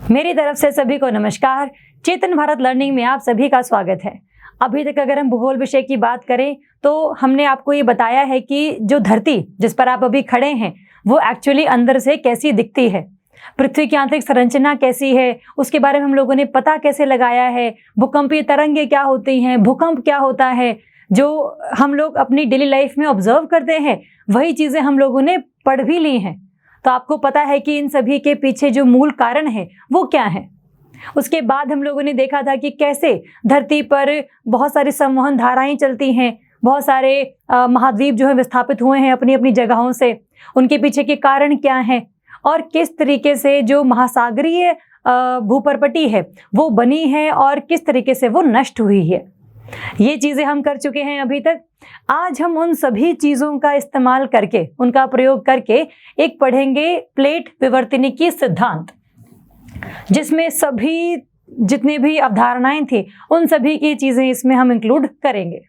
मेरी तरफ से सभी को नमस्कार। चेतन भारत लर्निंग में आप सभी का स्वागत है। अभी तक अगर हम भूगोल विषय की बात करें तो हमने आपको ये बताया है कि जो धरती जिस पर आप अभी खड़े हैं वो एक्चुअली अंदर से कैसी दिखती है, पृथ्वी की आंतरिक संरचना कैसी है, उसके बारे में हम लोगों ने पता कैसे लगाया है, भूकंपीय तरंगें क्या होती हैं, भूकंप क्या होता है, जो हम लोग अपनी डेली लाइफ में ऑब्जर्व करते हैं वही चीज़ें हम लोगों ने पढ़ भी ली हैं। तो आपको पता है कि इन सभी के पीछे जो मूल कारण है वो क्या है। उसके बाद हम लोगों ने देखा था कि कैसे धरती पर बहुत सारी संवहन धाराएं चलती हैं, बहुत सारे महाद्वीप जो है विस्थापित हुए हैं अपनी अपनी जगहों से, उनके पीछे के कारण क्या हैं और किस तरीके से जो महासागरीय भूपरपटी है वो बनी है और किस तरीके से वो नष्ट हुई है। ये चीज़ें हम कर चुके हैं अभी तक। आज हम उन सभी चीज़ों का इस्तेमाल करके, उनका प्रयोग करके एक पढ़ेंगे प्लेट विवर्तनिकी सिद्धांत, जिसमें सभी जितनी भी अवधारणाएं थी उन सभी की चीज़ें इसमें हम इंक्लूड करेंगे।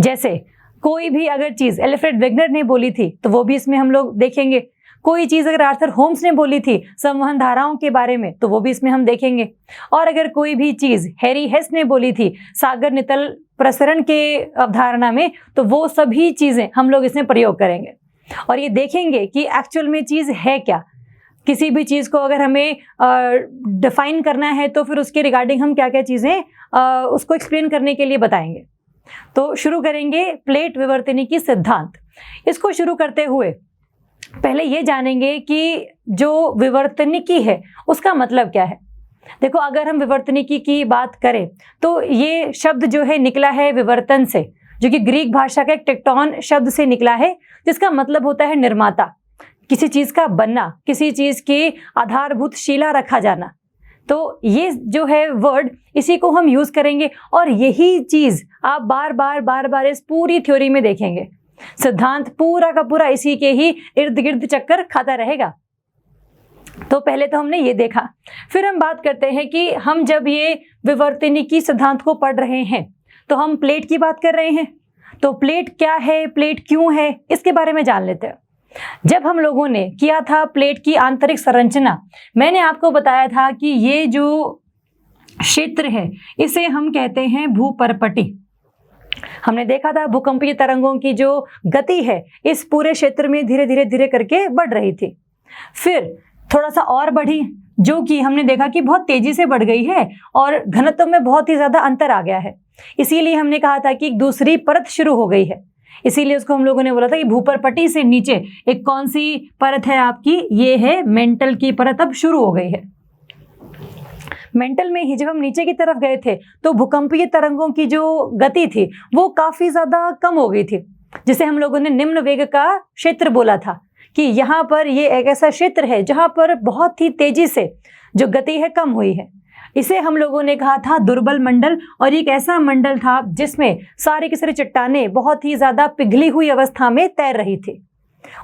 जैसे कोई भी अगर चीज़ एल्फ्रेड वेगनर ने बोली थी तो वो भी इसमें हम लोग देखेंगे। कोई चीज़ अगर आर्थर होम्स ने बोली थी संवहन धाराओं के बारे में तो वो भी इसमें हम देखेंगे। और अगर कोई भी चीज़ हैरी हेस ने बोली थी सागर नितल प्रसरण के अवधारणा में तो वो सभी चीज़ें हम लोग इसमें प्रयोग करेंगे और ये देखेंगे कि एक्चुअल में चीज़ है क्या। किसी भी चीज़ को अगर हमें डिफाइन करना है तो फिर उसके रिगार्डिंग हम क्या क्या चीज़ें उसको एक्सप्लेन करने के लिए बताएंगे। तो शुरू करेंगे प्लेट विवर्तनिकी सिद्धांत। इसको शुरू करते हुए पहले ये जानेंगे कि जो विवर्तनिकी है उसका मतलब क्या है। देखो, अगर हम विवर्तनिकी की बात करें तो ये शब्द जो है निकला है विवर्तन से, जो कि ग्रीक भाषा का एक टेक्टोन शब्द से निकला है, जिसका मतलब होता है निर्माता, किसी चीज़ का बनना, किसी चीज़ की आधारभूत शिला रखा जाना। तो ये जो है वर्ड, इसी को हम यूज़ करेंगे और यही चीज़ आप बार बार इस पूरी थ्योरी में देखेंगे। सिद्धांत पूरा का पूरा इसी के ही इर्द गिर्द चक्कर खाता रहेगा। तो पहले तो हमने ये देखा, फिर हम बात करते हैं कि हम जब ये विवर्तनिकी सिद्धांत को पढ़ रहे हैं तो हम प्लेट की बात कर रहे हैं। तो प्लेट क्या है, प्लेट क्यों है, इसके बारे में जान लेते हैं। जब हम लोगों ने किया था प्लेट की आंतरिक संरचना, मैंने आपको बताया था कि ये जो क्षेत्र है इसे हम कहते हैं भूपरपटी। हमने देखा था भूकंपीय तरंगों की जो गति है इस पूरे क्षेत्र में धीरे धीरे करके बढ़ रही थी, फिर थोड़ा सा और बढ़ी, जो कि हमने देखा कि बहुत तेजी से बढ़ गई है और घनत्व में बहुत ही ज्यादा अंतर आ गया है। इसीलिए हमने कहा था कि एक दूसरी परत शुरू हो गई है। इसीलिए उसको हम लोगों ने बोला था कि भूपरपटी से नीचे एक कौन सी परत है आपकी, ये है मेंटल की परत अब शुरू हो गई है। मेंटल में ही जब हम नीचे की तरफ गए थे तो भूकंपीय तरंगों की जो गति थी वो काफी ज्यादा कम हो गई थी, जिसे हम लोगों ने निम्न वेग का क्षेत्र बोला था कि यहाँ पर ये एक ऐसा क्षेत्र है जहाँ पर बहुत ही तेजी से जो गति है कम हुई है। इसे हम लोगों ने कहा था दुर्बल मंडल, और एक ऐसा मंडल था जिसमें सारी की सारी चट्टानें बहुत ही ज्यादा पिघली हुई अवस्था में तैर रही थी,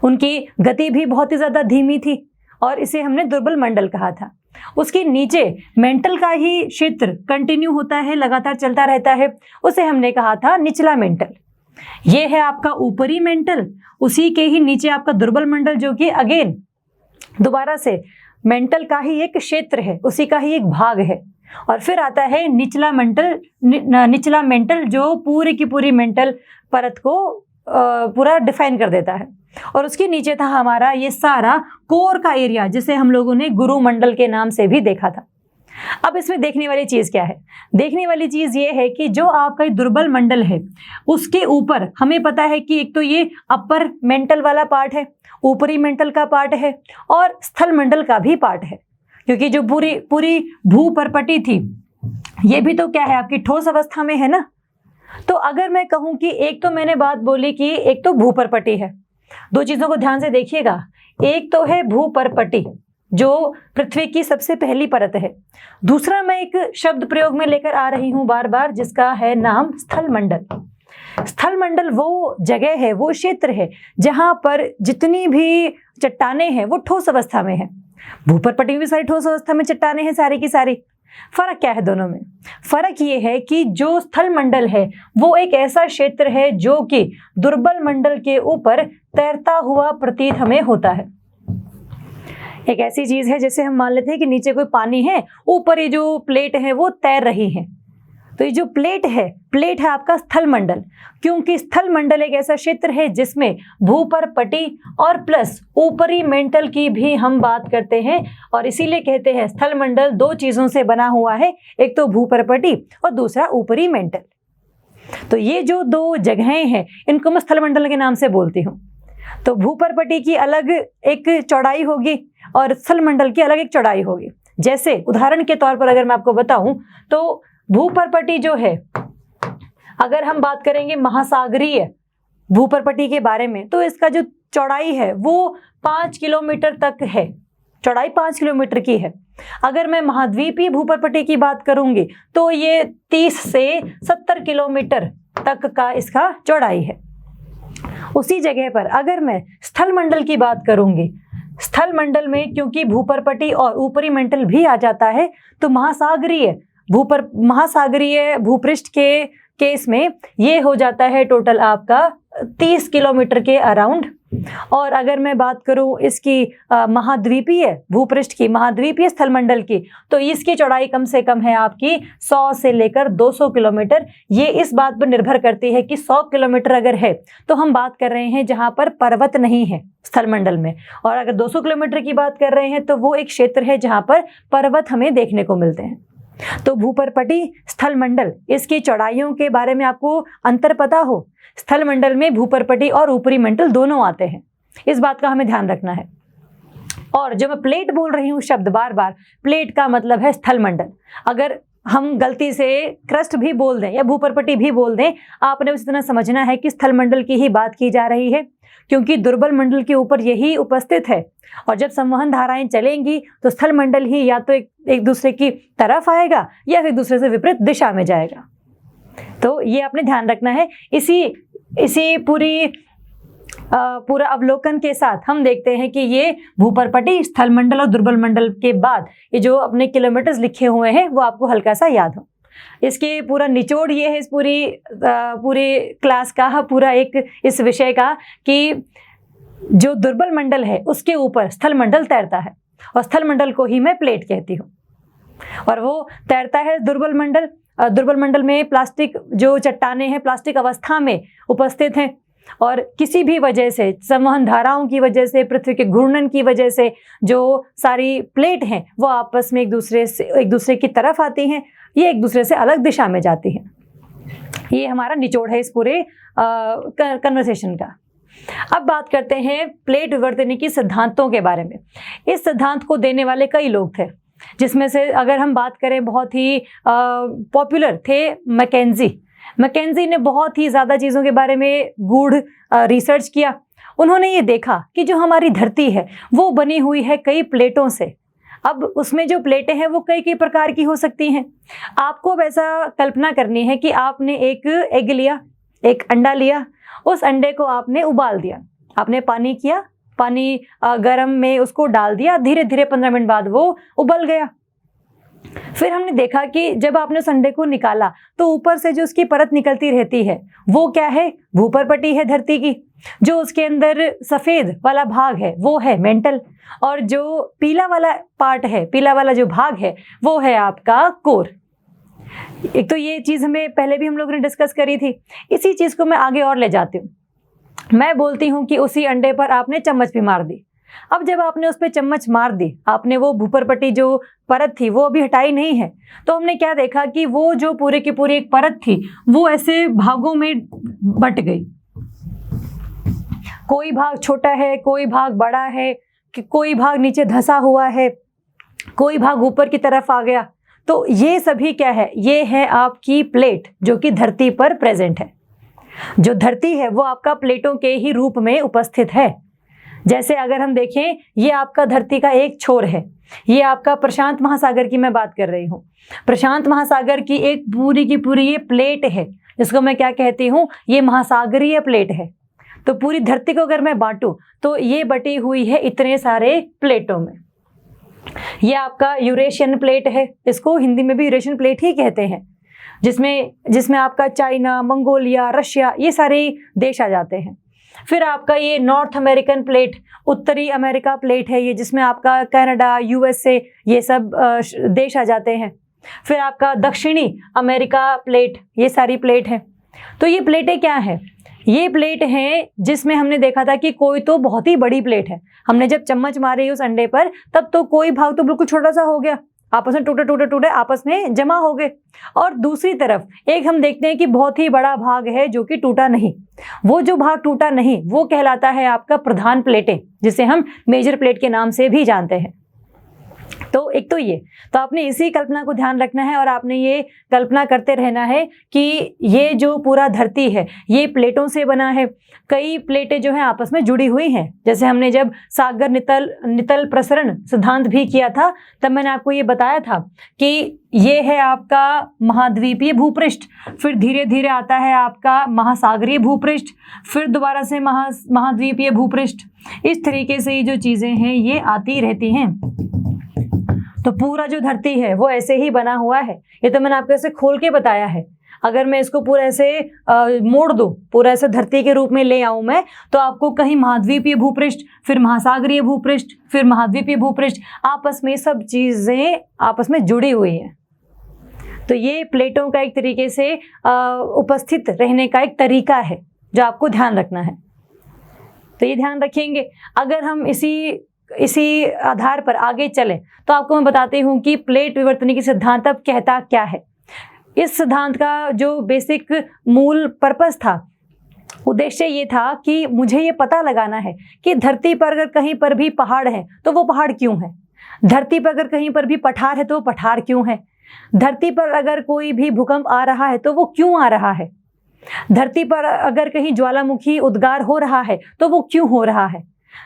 उनकी गति भी बहुत ही ज्यादा धीमी थी और इसे हमने दुर्बल मंडल कहा था। उसके नीचे मेंटल का ही क्षेत्र कंटिन्यू होता है, लगातार चलता रहता है, उसे हमने कहा था निचला मेंटल। ये है आपका ऊपरी मेंटल, उसी के ही नीचे आपका दुर्बल मंडल, जो कि अगेन दोबारा से मेंटल का ही एक क्षेत्र है, उसी का ही एक भाग है। और फिर आता है निचला मेंटल जो पूरी की पूरी मेंटल परत को पूरा डिफाइन कर देता है। और उसके नीचे था हमारा ये सारा कोर का एरिया, जिसे हम लोगों ने गुरु मंडल के नाम से भी देखा था। अब इसमें देखने वाली चीज क्या है? देखने वाली चीज ये है कि जो आपका दुर्बल मंडल है उसके ऊपर हमें पता है कि एक तो ये अपर मेंटल वाला पार्ट है, ऊपरी मेंटल का पार्ट है और स्थल मंडल का भी पार्ट है, क्योंकि जो पूरी भूपरपटी थी ये भी तो क्या है, आपकी ठोस अवस्था में है ना। तो अगर मैं कहूं कि एक तो मैंने बात बोली कि एक तो भूपरपटी है, दो चीजों को ध्यान से देखिएगा। एक तो है भूपरपटी जो पृथ्वी की सबसे पहली परत है, दूसरा मैं एक शब्द प्रयोग में लेकर आ रही हूं बार बार जिसका है नाम स्थल मंडल। स्थल मंडल वो जगह है, वो क्षेत्र है जहां पर जितनी भी चट्टानें हैं वो ठोस अवस्था में है। भूपरपटी में भी सारी ठोस अवस्था में चट्टानें हैं सारी की सारी। फर्क क्या है दोनों में? फर्क ये है कि जो स्थल मंडल है वो एक ऐसा क्षेत्र है जो कि दुर्बल मंडल के ऊपर तैरता हुआ प्रतीत हमें होता है। एक ऐसी चीज है जैसे हम मान लेते हैं कि नीचे कोई पानी है, ऊपर ये जो प्लेट है वो तैर रही है। तो ये जो प्लेट है आपका स्थल मंडल, क्योंकि स्थल मंडल एक ऐसा क्षेत्र है जिसमें भूपर्पटी और प्लस ऊपरी मेंटल की भी हम बात करते हैं, और इसीलिए कहते हैं स्थल मंडल दो चीजों से बना हुआ है, एक तो भूपर्पटी और दूसरा ऊपरी मेंटल। तो ये जो दो जगहें हैं इनको मैं स्थल मंडल के नाम से बोलती हूँ। तो भूपर्पटी की अलग एक चौड़ाई होगी और स्थल मंडल की अलग एक चौड़ाई होगी। जैसे उदाहरण के तौर पर अगर मैं आपको बताऊं तो भूपर्पटी जो है, अगर हम बात करेंगे महासागरीय भूपर्पटी के बारे में, तो इसका जो चौड़ाई है वो 5 किलोमीटर तक है, चौड़ाई 5 किलोमीटर की है। अगर मैं महाद्वीपीय भूपर्पटी की बात करूंगी तो ये 30 से 70 किलोमीटर तक का इसका चौड़ाई है। उसी जगह पर अगर मैं स्थल मंडल की बात करूंगी, स्थल मंडल में क्योंकि भूपर्पटी और ऊपरी मेंटल भी आ जाता है, तो महासागरीय भूपृष्ठ के केस में ये हो जाता है टोटल आपका 30 किलोमीटर के अराउंड। और अगर मैं बात करूं इसकी महाद्वीपीय भूपृष्ठ की, महाद्वीपीय स्थल मंडल की, तो इसकी चौड़ाई कम से कम है आपकी 100 से लेकर 200 किलोमीटर। ये इस बात पर निर्भर करती है कि 100 किलोमीटर अगर है तो हम बात कर रहे हैं जहां पर पर्वत नहीं है स्थल मंडल में, और अगर 200 किलोमीटर की बात कर रहे हैं तो वो एक क्षेत्र है जहां पर पर्वत हमें देखने को मिलते हैं। तो भूपर्पटी, स्थल मंडल, इसकी चौड़ाइयों के बारे में आपको अंतर पता हो। स्थल मंडल में भूपर्पटी और ऊपरी मेंटल दोनों आते हैं, इस बात का हमें ध्यान रखना है। और जो मैं प्लेट बोल रही हूँ शब्द बार बार, प्लेट का मतलब है स्थल मंडल। अगर हम गलती से क्रस्ट भी बोल दें या भूपर्पटी भी बोल दें, आपने उस तरह समझना है कि स्थल मंडल की ही बात की जा रही है, क्योंकि दुर्बल मंडल के ऊपर यही उपस्थित है। और जब संवहन धाराएं चलेंगी तो स्थल मंडल ही या तो एक दूसरे की तरफ आएगा या फिर दूसरे से विपरीत दिशा में जाएगा। तो ये आपने ध्यान रखना है। इसी पूरा अवलोकन के साथ हम देखते हैं कि ये भूपर्पटी, स्थल मंडल और दुर्बल मंडल के बाद ये जो अपने किलोमीटर्स लिखे हुए हैं वो आपको हल्का सा याद हो। इसके पूरा निचोड़ ये है इस पूरी क्लास का, पूरा एक इस विषय का, कि जो दुर्बल मंडल है उसके ऊपर स्थल मंडल तैरता है, और स्थल मंडल को ही मैं प्लेट कहती हूँ। और वो तैरता है दुर्बल मंडल में प्लास्टिक जो चट्टानें हैं प्लास्टिक अवस्था में उपस्थित हैं, और किसी भी वजह से, संवहन धाराओं की वजह से, पृथ्वी के घूर्णन की वजह से जो सारी प्लेट हैं वो आपस में एक दूसरे की तरफ आती हैं, ये एक दूसरे से अलग दिशा में जाती हैं। ये हमारा निचोड़ है इस पूरे कन्वर्सेशन का। अब बात करते हैं प्लेट विवर्तनिकी सिद्धांतों के बारे में। इस सिद्धांत को देने वाले कई लोग थे, जिसमें से अगर हम बात करें बहुत ही पॉपुलर थे मैकेंजी ने बहुत ही ज़्यादा चीज़ों के बारे में गूढ़ रिसर्च किया। उन्होंने ये देखा कि जो हमारी धरती है वो बनी हुई है कई प्लेटों से। अब उसमें जो प्लेटें हैं वो कई प्रकार की हो सकती हैं। आपको वैसा कल्पना करनी है कि आपने एक एग लिया, एक अंडा लिया, उस अंडे को आपने उबाल दिया, आपने पानी किया, पानी गर्म में उसको डाल दिया, धीरे धीरे 15 मिनट बाद वो उबल गया। फिर हमने देखा कि जब आपने उस अंडे को निकाला तो ऊपर से जो उसकी परत निकलती रहती है वो क्या है, भूपर्पटी है धरती की। जो उसके अंदर सफ़ेद वाला भाग है वो है मेंटल, और जो पीला वाला पार्ट है, पीला वाला जो भाग है वो है आपका कोर। एक तो ये चीज़ हमें पहले भी हम लोगों ने डिस्कस करी थी। इसी चीज़ को मैं आगे और ले जाती हूँ। मैं बोलती हूँ कि उसी अंडे पर आपने चम्मच भी मार दी। अब जब आपने उस पर चम्मच मार दी, आपने वो भूपर्पटी जो परत थी वो अभी हटाई नहीं है, तो हमने क्या देखा कि वो जो पूरे की पूरी एक परत थी वो ऐसे भागों में बट गई। कोई भाग छोटा है, कोई भाग बड़ा है, कोई भाग नीचे धंसा हुआ है, कोई भाग ऊपर की तरफ आ गया। तो ये सभी क्या है, ये है आपकी प्लेट जो कि धरती पर प्रेजेंट है। जो धरती है वो आपका प्लेटों के ही रूप में उपस्थित है। जैसे अगर हम देखें, ये आपका धरती का एक छोर है, ये आपका प्रशांत महासागर की मैं बात कर रही हूँ। प्रशांत महासागर की एक पूरी की पूरी ये प्लेट है, जिसको मैं क्या कहती हूँ, ये महासागरीय प्लेट है। तो पूरी धरती को अगर मैं बांटूं तो ये बटी हुई है इतने सारे प्लेटों में। ये आपका यूरेशियन प्लेट है, इसको हिंदी में भी यूरेशियन प्लेट ही कहते हैं, जिसमें आपका चाइना, मंगोलिया, रशिया, ये सारे देश आ जाते हैं। फिर आपका ये नॉर्थ अमेरिकन प्लेट, उत्तरी अमेरिका प्लेट है ये, जिसमें आपका कनाडा, यूएसए ये सब देश आ जाते हैं। फिर आपका दक्षिणी अमेरिका प्लेट, ये सारी प्लेट है। तो ये प्लेटें क्या है? ये प्लेट हैं जिसमें हमने देखा था कि कोई तो बहुत ही बड़ी प्लेट है, हमने जब चम्मच मारी उस अंडे पर तब तो कोई भाग तो बिल्कुल छोटा सा हो गया, आपस में टूटे टूटे टूटे आपस में जमा हो गए। और दूसरी तरफ एक हम देखते हैं कि बहुत ही बड़ा भाग है जो कि टूटा नहीं। वो जो भाग टूटा नहीं वो कहलाता है आपका प्रधान प्लेटें, जिसे हम मेजर प्लेट के नाम से भी जानते हैं। तो एक तो ये, तो आपने इसी कल्पना को ध्यान रखना है और आपने ये कल्पना करते रहना है कि ये जो पूरा धरती है ये प्लेटों से बना है। कई प्लेटें जो हैं आपस में जुड़ी हुई हैं। जैसे हमने जब सागर नितल प्रसरण सिद्धांत भी किया था तब मैंने आपको ये बताया था कि ये है आपका महाद्वीपीय भूपृष्ठ, फिर धीरे धीरे आता है आपका महासागरीय भूपृष्ठ, फिर दोबारा से महाद्वीपीय भूपृष्ठ। इस तरीके से ये जो चीज़ें हैं ये आती रहती हैं। तो पूरा जो धरती है वो ऐसे ही बना हुआ है। ये तो मैंने आपको ऐसे खोल के बताया है। अगर मैं इसको पूरा ऐसे मोड़ दूं, पूरा ऐसे धरती के रूप में ले आऊं मैं, तो आपको कहीं महाद्वीपीय भूपृष्ठ, फिर महासागरीय भूपृष्ठ, फिर महाद्वीपीय भूपृष्ठ, आपस में सब चीजें आपस में जुड़ी हुई हैं। तो ये प्लेटों का एक तरीके से उपस्थित रहने का एक तरीका है जो आपको ध्यान रखना है। तो ये ध्यान रखेंगे। अगर हम इसी आधार पर आगे चलें तो आपको मैं बताती हूँ कि प्लेट विवर्तनिकी सिद्धांत अब कहता क्या है। इस सिद्धांत का जो बेसिक मूल पर्पस था, उद्देश्य ये था कि मुझे ये पता लगाना है कि धरती पर अगर कहीं पर भी पहाड़ है तो वो पहाड़ क्यों है, धरती पर अगर कहीं पर भी पठार है तो वो पठार क्यों है, धरती पर अगर कोई भी भूकंप आ रहा है तो वो क्यों आ रहा है, धरती पर अगर कहीं ज्वालामुखी उद्गार हो रहा है तो वो क्यों हो रहा है,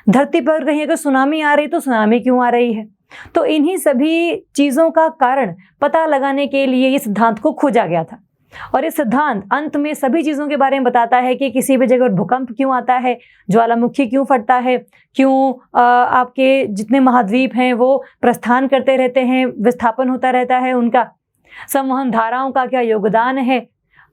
धरती पर कहीं अगर सुनामी आ रही तो सुनामी क्यों आ रही है। तो इन्हीं सभी चीज़ों का कारण पता लगाने के लिए इस सिद्धांत को खोजा गया था। और ये सिद्धांत अंत में सभी चीज़ों के बारे में बताता है कि किसी भी जगह भूकंप क्यों आता है, ज्वालामुखी क्यों फटता है, क्यों आपके जितने महाद्वीप हैं वो प्रस्थान करते रहते हैं, विस्थापन होता रहता है उनका, संवहन धाराओं का क्या योगदान है,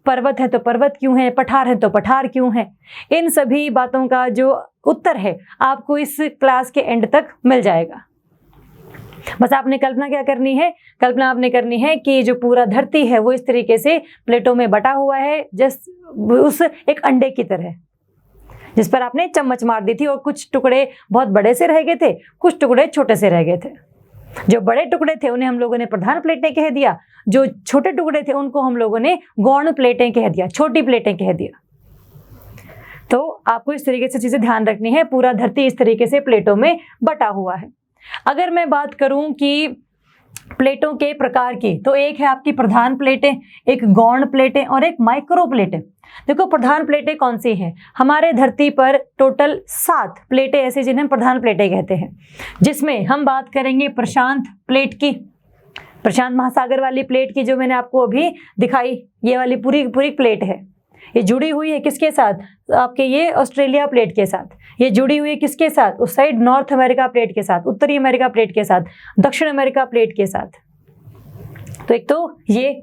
पर्वत है तो पर्वत क्यों है, पठार है तो पठार क्यों है। इन सभी बातों का जो उत्तर है आपको इस क्लास के एंड तक मिल जाएगा। बस आपने कल्पना क्या करनी है, कल्पना आपने करनी है कि जो पूरा धरती है वो इस तरीके से प्लेटों में बटा हुआ है, उस एक अंडे की तरह जिस पर आपने चम्मच मार दी थी और कुछ टुकड़े बहुत बड़े से रह गए थे, कुछ टुकड़े छोटे से रह गए थे। जो बड़े टुकड़े थे उन्हें हम लोगों ने प्रधान प्लेटें कह दिया, जो छोटे टुकड़े थे उनको हम लोगों ने गौण प्लेटें कह दिया, छोटी प्लेटें कह दिया। तो आपको इस तरीके से चीजें ध्यान रखनी है। पूरा धरती इस तरीके से प्लेटों में बटा हुआ है। अगर मैं बात करूं कि प्लेटों के प्रकार की, तो एक है आपकी प्रधान प्लेटें, एक गौण प्लेटें और एक माइक्रो प्लेटें। देखो प्रधान प्लेटें कौन सी हैं, हमारे धरती पर टोटल 7 प्लेटें ऐसी जिन्हें प्रधान प्लेटें कहते हैं, जिसमें हम बात करेंगे प्रशांत प्लेट की, प्रशांत महासागर वाली प्लेट की जो मैंने आपको अभी दिखाई, ये वाली पूरी पूरी प्लेट है। ये जुड़ी हुई है किसके साथ, आपके ये ऑस्ट्रेलिया प्लेट के साथ, ये जुड़ी हुई है किसके साथ, उस साइड नॉर्थ अमेरिका प्लेट के साथ, उत्तरी अमेरिका प्लेट के साथ, दक्षिण अमेरिका प्लेट के साथ। तो एक तो ये,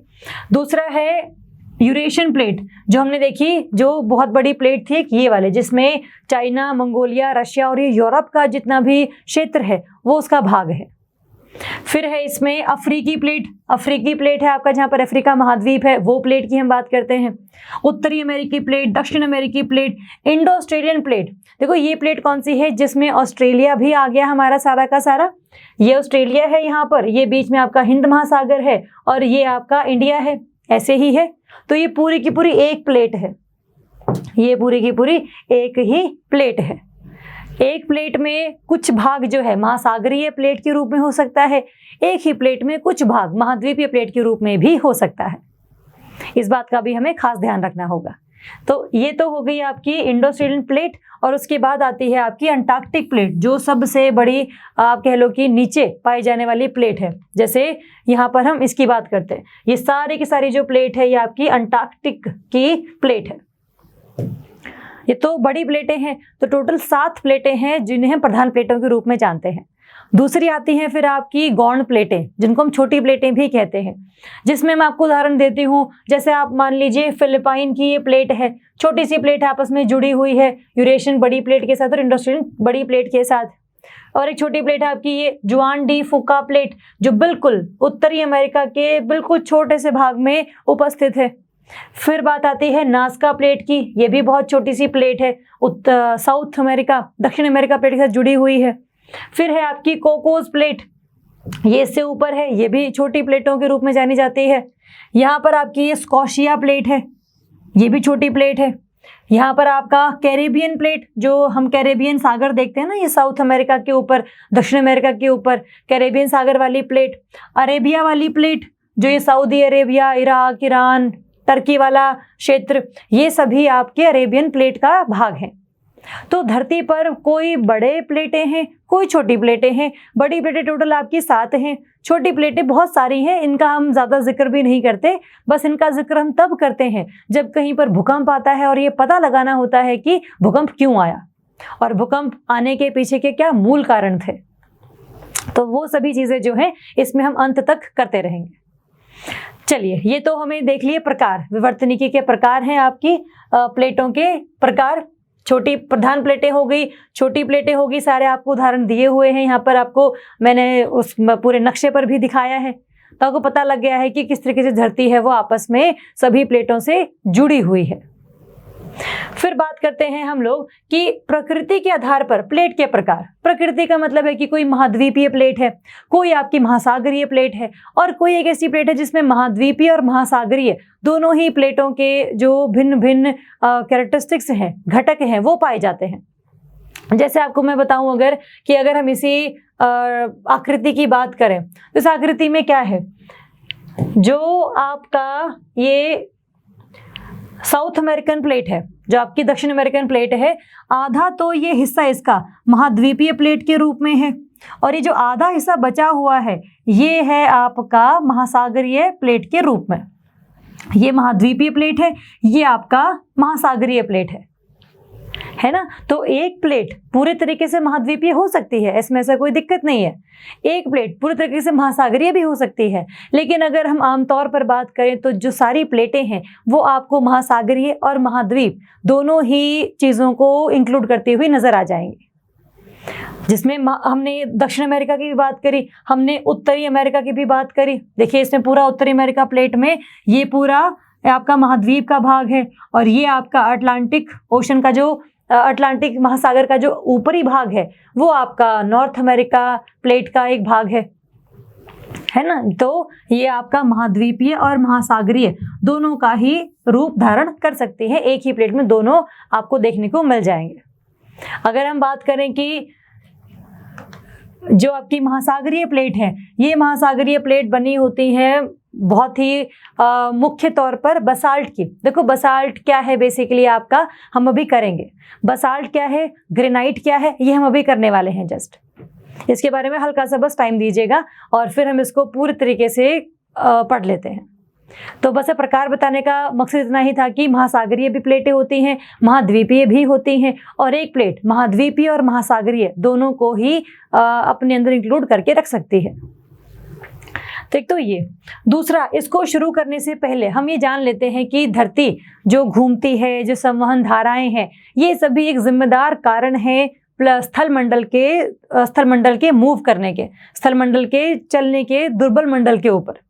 दूसरा है यूरेशियन प्लेट जो हमने देखी, जो बहुत बड़ी प्लेट थी एक ये वाले, जिसमें चाइना, मंगोलिया, रशिया और ये यूरोप का जितना भी क्षेत्र है वो उसका भाग है। फिर है इसमें अफ्रीकी प्लेट, अफ्रीकी प्लेट है आपका जहाँ पर अफ्रीका महाद्वीप है, वो प्लेट की हम बात करते हैं। उत्तरी अमेरिकी प्लेट, दक्षिण अमेरिकी प्लेट, इंडो ऑस्ट्रेलियन प्लेट। देखो ये प्लेट कौन सी है, जिसमें ऑस्ट्रेलिया भी आ गया हमारा सारा का सारा, ये ऑस्ट्रेलिया है यहाँ पर, ये बीच में आपका हिंद महासागर है और ये आपका इंडिया है, ऐसे ही है। तो ये पूरी की पूरी एक प्लेट है, ये पूरी की पूरी एक ही प्लेट है। एक प्लेट में कुछ भाग जो है महासागरीय प्लेट के रूप में हो सकता है, एक ही प्लेट में कुछ भाग महाद्वीपीय प्लेट के रूप में भी हो सकता है। इस बात का भी हमें खास ध्यान रखना होगा। तो ये तो हो गई आपकी इंडो ऑस्ट्रेलियन प्लेट, और उसके बाद आती है आपकी अंटार्कटिक प्लेट, जो सबसे बड़ी आप कह लो कि नीचे पाई जाने वाली प्लेट है। जैसे यहाँ पर हम इसकी बात करते हैं, ये सारी की सारी जो प्लेट है ये आपकी अंटार्कटिक की प्लेट है। ये तो बड़ी प्लेटें हैं, तो टोटल 7 प्लेटें हैं जिन्हें हम प्रधान प्लेटों के रूप में जानते हैं। दूसरी आती हैं फिर आपकी गौण प्लेटें, जिनको हम छोटी प्लेटें भी कहते हैं, जिसमें मैं आपको उदाहरण देती हूँ। जैसे आप मान लीजिए फिलिपाइन की ये प्लेट है, छोटी सी प्लेट आपस में जुड़ी हुई है यूरेशियन बड़ी प्लेट के साथ और इंडस्ट्रियल बड़ी प्लेट के साथ। और एक छोटी प्लेट है आपकी ये जुआन डी फुका प्लेट, जो बिल्कुल उत्तरी अमेरिका के बिल्कुल छोटे से भाग में उपस्थित है। फिर बात आती है नाज़का प्लेट की, ये भी बहुत छोटी सी प्लेट है, साउथ अमेरिका, दक्षिण अमेरिका प्लेट के साथ जुड़ी हुई है। फिर है आपकी कोकोस प्लेट, ये इससे ऊपर है, ये भी छोटी प्लेटों के रूप में जानी जाती है। यहाँ पर आपकी ये स्कॉशिया प्लेट है, ये भी छोटी प्लेट है। यहाँ पर आपका कैरेबियन प्लेट, जो हम कैरेबियन सागर देखते हैं ना, ये साउथ अमेरिका के ऊपर, दक्षिण अमेरिका के ऊपर कैरेबियन सागर वाली प्लेट। अरेबिया वाली प्लेट, जो ये Saudi Arabia, Iraq, Iran, Turkey वाला क्षेत्र, ये सभी आपके अरेबियन प्लेट का भाग है। तो धरती पर कोई बड़े प्लेटें हैं, कोई छोटी प्लेटें हैं। बड़ी प्लेटें टोटल आपकी 7 हैं, छोटी प्लेटें बहुत सारी हैं, इनका हम ज़्यादा जिक्र भी नहीं करते। बस इनका जिक्र हम तब करते हैं जब कहीं पर भूकंप आता है और ये पता लगाना होता है कि भूकंप क्यों आया और भूकंप आने के पीछे के क्या मूल कारण थे। तो वो सभी चीज़ें जो हैं इसमें हम अंत तक करते रहेंगे। चलिए, ये तो हमें देख लिए प्रकार, विवर्तनिकी के प्रकार हैं आपकी प्लेटों के प्रकार। छोटी प्रधान प्लेटें हो गई, छोटी प्लेटें होगी, सारे आपको उदाहरण दिए हुए हैं। यहाँ पर आपको मैंने उस पूरे नक्शे पर भी दिखाया है, तो आपको पता लग गया है कि किस तरीके से धरती है वो आपस में सभी प्लेटों से जुड़ी हुई है। फिर बात करते हैं हम लोग कि प्रकृति के आधार पर प्लेट के प्रकार। प्रकृति का मतलब है कि कोई महाद्वीपीय प्लेट है, कोई आपकी महासागरीय प्लेट है, और कोई एक ऐसी प्लेट है जिसमें महाद्वीपीय और महासागरीय दोनों ही प्लेटों के जो भिन्न भिन्न कैरेक्टरिस्टिक्स हैं, घटक हैं, वो पाए जाते हैं। जैसे आपको मैं बताऊं अगर हम इसी आकृति की बात करें, तो इस आकृति में क्या है, जो आपका ये साउथ अमेरिकन प्लेट है, जो आपकी दक्षिण अमेरिकन प्लेट है, आधा तो ये हिस्सा इसका महाद्वीपीय प्लेट के रूप में है, और ये जो आधा हिस्सा बचा हुआ है ये है आपका महासागरीय प्लेट के रूप में। ये महाद्वीपीय प्लेट है, ये आपका महासागरीय प्लेट है ना। तो एक प्लेट पूरे तरीके से महाद्वीपीय हो सकती है, इसमें से कोई दिक्कत नहीं है। एक प्लेट पूरे तरीके से महासागरीय भी हो सकती है, लेकिन अगर हम आमतौर पर बात करें तो जो सारी प्लेटें हैं वो आपको महासागरीय और महाद्वीप दोनों ही चीज़ों को इंक्लूड करती हुई नजर आ जाएंगी। जिसमें हमने दक्षिण अमेरिका की भी बात करी, हमने उत्तरी अमेरिका की भी बात करी। देखिए, इसमें पूरा उत्तरी अमेरिका प्लेट में ये पूरा आपका महाद्वीप का भाग है, और ये आपका अटलांटिक ओशन का जो अटलांटिक महासागर का जो ऊपरी भाग है वो आपका नॉर्थ अमेरिका प्लेट का एक भाग है ना। तो ये आपका महाद्वीपीय और महासागरीय दोनों का ही रूप धारण कर सकते हैं, एक ही प्लेट में दोनों आपको देखने को मिल जाएंगे। अगर हम बात करें कि जो आपकी महासागरीय प्लेट है, ये महासागरीय प्लेट बनी होती है बहुत ही मुख्य तौर पर बसाल्ट की। देखो, बसाल्ट क्या है बेसिकली आपका, हम अभी करेंगे। बसाल्ट क्या है, ग्रेनाइट क्या है, ये हम अभी करने वाले हैं। जस्ट इसके बारे में हल्का सा बस टाइम दीजिएगा और फिर हम इसको पूरी तरीके से पढ़ लेते हैं। तो बस प्रकार बताने का मकसद इतना ही था कि महासागरीय भी प्लेटें होती हैं, महाद्वीपीय भी होती हैं, और एक प्लेट महाद्वीपीय और महासागरीय दोनों को ही अपने अंदर इंक्लूड करके रख सकती है। तो एक तो ये। दूसरा, इसको शुरू करने से पहले हम ये जान लेते हैं कि धरती जो घूमती है, जो संवहन धाराएं हैं, ये सभी एक जिम्मेदार कारण है प्लस स्थलमंडल के मूव करने के, स्थलमंडल के चलने के दुर्बल मंडल के ऊपर।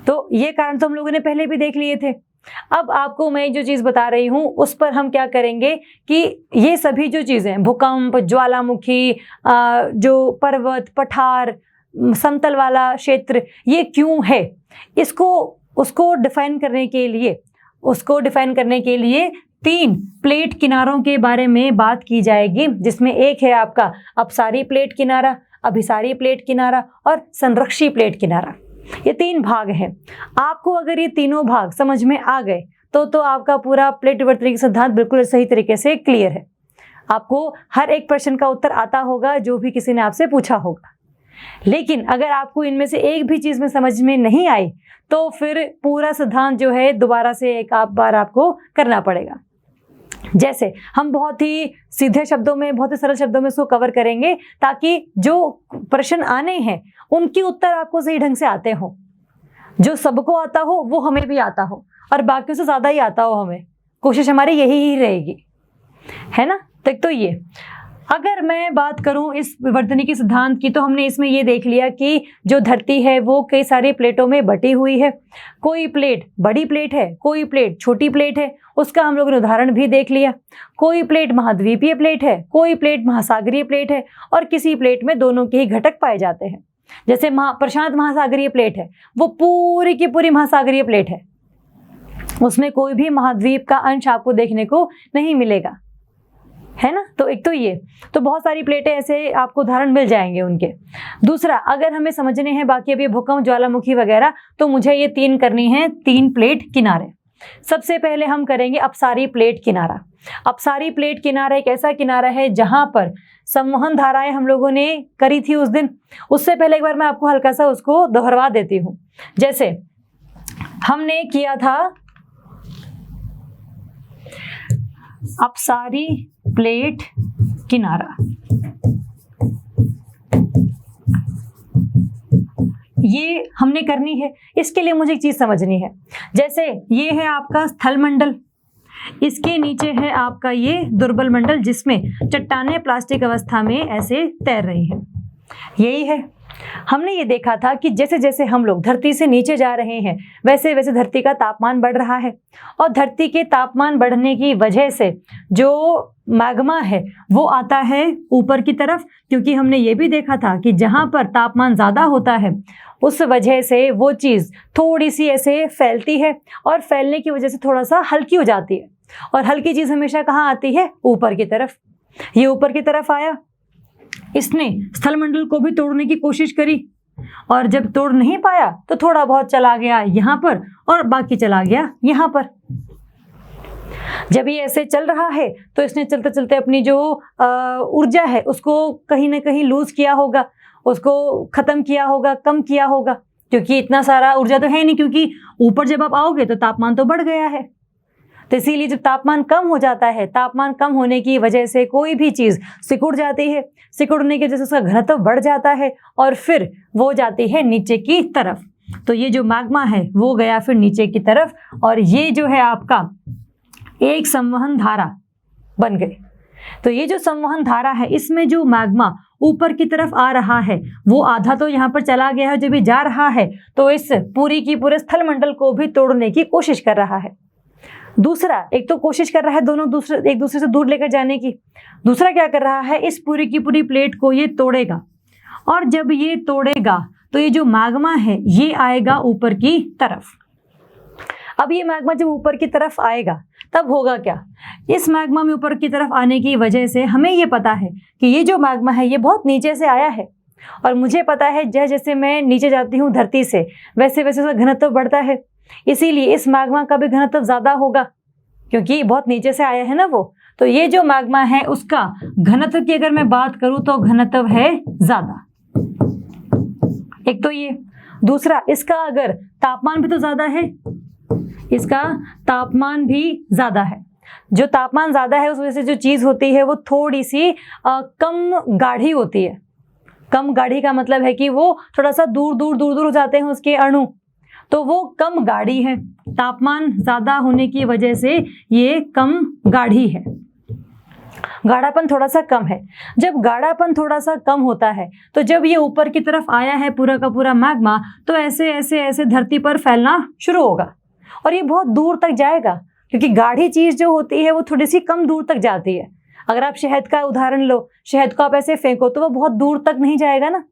तो ये कारण तो हम लोगों ने पहले भी देख लिए थे। अब आपको मैं जो चीज़ बता रही हूँ उस पर हम क्या करेंगे कि ये सभी जो चीज़ें, भूकंप, ज्वालामुखी, जो पर्वत, पठार, समतल वाला क्षेत्र, ये क्यों है, उसको डिफाइन करने के लिए 3 प्लेट किनारों के बारे में बात की जाएगी, जिसमें एक है आपका अपसारी प्लेट किनारा, अभिसारी प्लेट किनारा और संरक्षी प्लेट किनारा। ये 3 भाग हैं। आपको अगर ये तीनों भाग समझ में आ गए तो आपका पूरा प्लेट विवर्तनिकी सिद्धांत बिल्कुल सही तरीके से क्लियर है। आपको हर एक प्रश्न का उत्तर आता होगा जो भी किसी ने आपसे पूछा होगा। लेकिन अगर आपको इनमें से एक भी चीज़ में समझ में नहीं आई तो फिर पूरा सिद्धांत जो है दोबारा से एक बार आपको करना पड़ेगा। जैसे हम बहुत ही सीधे शब्दों में, बहुत ही सरल शब्दों में इसको कवर करेंगे ताकि जो प्रश्न आने हैं उनके उत्तर आपको सही ढंग से आते हो, जो सबको आता हो वो हमें भी आता हो और बाकियों से ज्यादा ही आता हो हमें। कोशिश हमारी यही ही रहेगी, है ना। तो ये अगर मैं बात करूं इस विवर्तनिकी सिद्धांत की, तो हमने इसमें ये देख लिया कि जो धरती है वो कई सारी प्लेटों में बटी हुई है। कोई प्लेट बड़ी प्लेट है, कोई प्लेट छोटी प्लेट है, उसका हम लोगों ने उदाहरण भी देख लिया। कोई प्लेट महाद्वीपीय प्लेट है, कोई प्लेट महासागरीय प्लेट है, और किसी प्लेट में दोनों के ही घटक पाए जाते हैं। जैसे प्रशांत महासागरीय प्लेट है, वो पूरी की पूरी महासागरीय प्लेट है, उसमें कोई भी महाद्वीप का अंश आपको देखने को नहीं मिलेगा, है ना। तो एक तो ये, तो बहुत सारी प्लेटें ऐसे आपको उदाहरण मिल जाएंगे उनके। दूसरा, अगर हमें समझने हैं बाकी अभी भूकंप, ज्वालामुखी वगैरह, तो मुझे ये 3 करनी है, 3 प्लेट किनारे। सबसे पहले हम करेंगे अपसारी प्लेट किनारा। अपसारी प्लेट किनारा एक ऐसा किनारा है जहां पर संवहन धाराएं हम लोगों ने करी थी उस दिन। उससे पहले एक बार मैं आपको हल्का सा उसको दोहरवा देती हूँ। जैसे हमने किया था अपसारी प्लेट किनारा, ये हमने करनी है। इसके लिए मुझे एक चीज समझनी है। जैसे ये है आपका स्थल मंडल, इसके नीचे है आपका ये दुर्बल मंडल, जिसमें चट्टानें प्लास्टिक अवस्था में ऐसे तैर रही हैं। यही है। हमने ये देखा था कि जैसे जैसे हम लोग धरती से नीचे जा रहे हैं, वैसे वैसे धरती का तापमान बढ़ रहा है, और धरती के तापमान बढ़ने की वजह से जो मैग्मा है वो आता है ऊपर की तरफ, क्योंकि हमने ये भी देखा था कि जहां पर तापमान ज़्यादा होता है उस वजह से वो चीज़ थोड़ी सी ऐसे फैलती है, और फैलने की वजह से थोड़ा सा हल्की हो जाती है। और हल्की चीज़ हमेशा कहाँ आती है? ऊपर की तरफ। ये ऊपर की तरफ आया, इसने स्थल मंडल को भी तोड़ने की कोशिश करी, और जब तोड़ नहीं पाया तो थोड़ा बहुत चला गया यहाँ पर और बाकी चला गया यहाँ पर। जब ये ऐसे चल रहा है तो इसने चलते चलते अपनी जो ऊर्जा है उसको कहीं ना कहीं लूज किया होगा, उसको खत्म किया होगा, कम किया होगा, क्योंकि इतना सारा ऊर्जा तो है नहीं, क्योंकि ऊपर जब आप आओगे तो तापमान तो बढ़ गया है। तो इसीलिए जब तापमान कम हो जाता है, तापमान कम होने की वजह से कोई भी चीज़ सिकुड़ जाती है, सिकुड़ने की वजह से उसका घनत्व बढ़ जाता है और फिर वो जाती है नीचे की तरफ। तो ये जो मैग्मा है वो गया फिर नीचे की तरफ, और ये जो है आपका एक संवहन धारा बन गई। तो ये जो संवहन धारा है, इसमें जो मैग्मा ऊपर की तरफ आ रहा है वो आधा तो यहाँ पर चला गया है, जब ये जा रहा है तो इस पूरी की पूरे स्थल मंडल को भी तोड़ने की कोशिश कर रहा है। दूसरा, एक तो कोशिश कर रहा है दोनों एक दूसरे से दूर लेकर जाने की, दूसरा क्या कर रहा है, इस पूरी की पूरी प्लेट को ये तोड़ेगा, और जब ये तोड़ेगा तो ये जो मैग्मा है ये आएगा ऊपर की तरफ। अब ये मैग्मा जब ऊपर की तरफ आएगा तब होगा क्या, इस मैग्मा में ऊपर की तरफ आने की वजह से हमें ये पता है कि ये जो मैग्मा है ये बहुत नीचे से आया है, और मुझे पता है जैसे जैसे मैं नीचे जाती हूँ धरती से वैसे वैसे उसका घनत्व बढ़ता है, इसीलिए इस मैग्मा का भी घनत्व ज़्यादा होगा, क्योंकि बहुत नीचे से आया है ना वो। तो ये जो मैग्मा है उसका घनत्व की अगर मैं बात करूँ तो घनत्व है ज़्यादा। एक तो ये, दूसरा इसका अगर तापमान भी तो ज़्यादा है, इसका तापमान भी ज़्यादा है। जो तापमान ज़्यादा है उस वजह से जो चीज़ होती है वो थोड़ी सी कम गाढ़ी होती है। कम गाढ़ी का मतलब है कि वो थोड़ा सा दूर दूर दूर दूर हो जाते हैं उसके अणु, तो वो कम गाढ़ी है। तापमान ज़्यादा होने की वजह से ये कम गाढ़ी है, गाढ़ापन थोड़ा सा कम है। जब गाढ़ापन थोड़ा सा कम होता है तो जब ये ऊपर की तरफ आया है पूरा का पूरा मैग्मा, तो ऐसे ऐसे ऐसे धरती पर फैलना शुरू होगा, और ये बहुत दूर तक जाएगा, क्योंकि गाढ़ी चीज़ जो होती है वो थोड़ी सी कम दूर तक जाती है। अगर आप शहद का उदाहरण लो, शहद को आप ऐसे फेंको तो वो बहुत दूर तक नहीं जाएगा ना।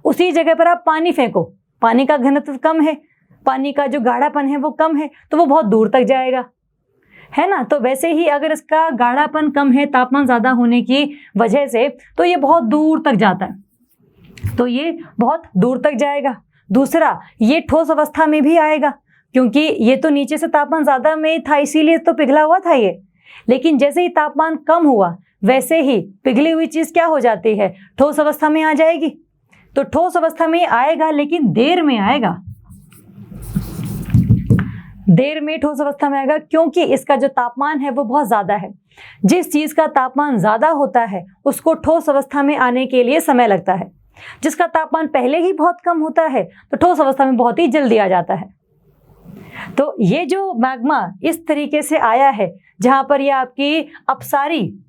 उसी जगह पर आप पानी फेंको, पानी का घनत्व कम है, पानी का जो गाढ़ापन है वो कम है, तो वो बहुत दूर तक जाएगा, है ना। तो वैसे ही अगर इसका गाढ़ापन कम है तापमान ज़्यादा होने की वजह से, तो ये बहुत दूर तक जाता है, तो ये बहुत दूर तक जाएगा। दूसरा, ये ठोस अवस्था में भी आएगा, क्योंकि ये तो नीचे से तापमान ज़्यादा में था इसीलिए तो पिघला हुआ था ये, लेकिन जैसे ही तापमान कम हुआ वैसे ही पिघली हुई चीज़ क्या हो जाती है, ठोस अवस्था में आ जाएगी। तो ठोस अवस्था में आएगा लेकिन देर में आएगा। देर में ठोस अवस्था में आएगा क्योंकि इसका जो तापमान है वो बहुत ज़्यादा है। जिस चीज़ का तापमान ज़्यादा होता है उसको ठोस अवस्था में आने के लिए समय लगता है। जिसका तापमान पहले ही बहुत कम होता है तो ठोस अवस्था में बहुत ही जल्दी आ जाता है। तो ये जो मैग्मा इस तरीके से आया है, जहाँ पर ये आपकी अपसारी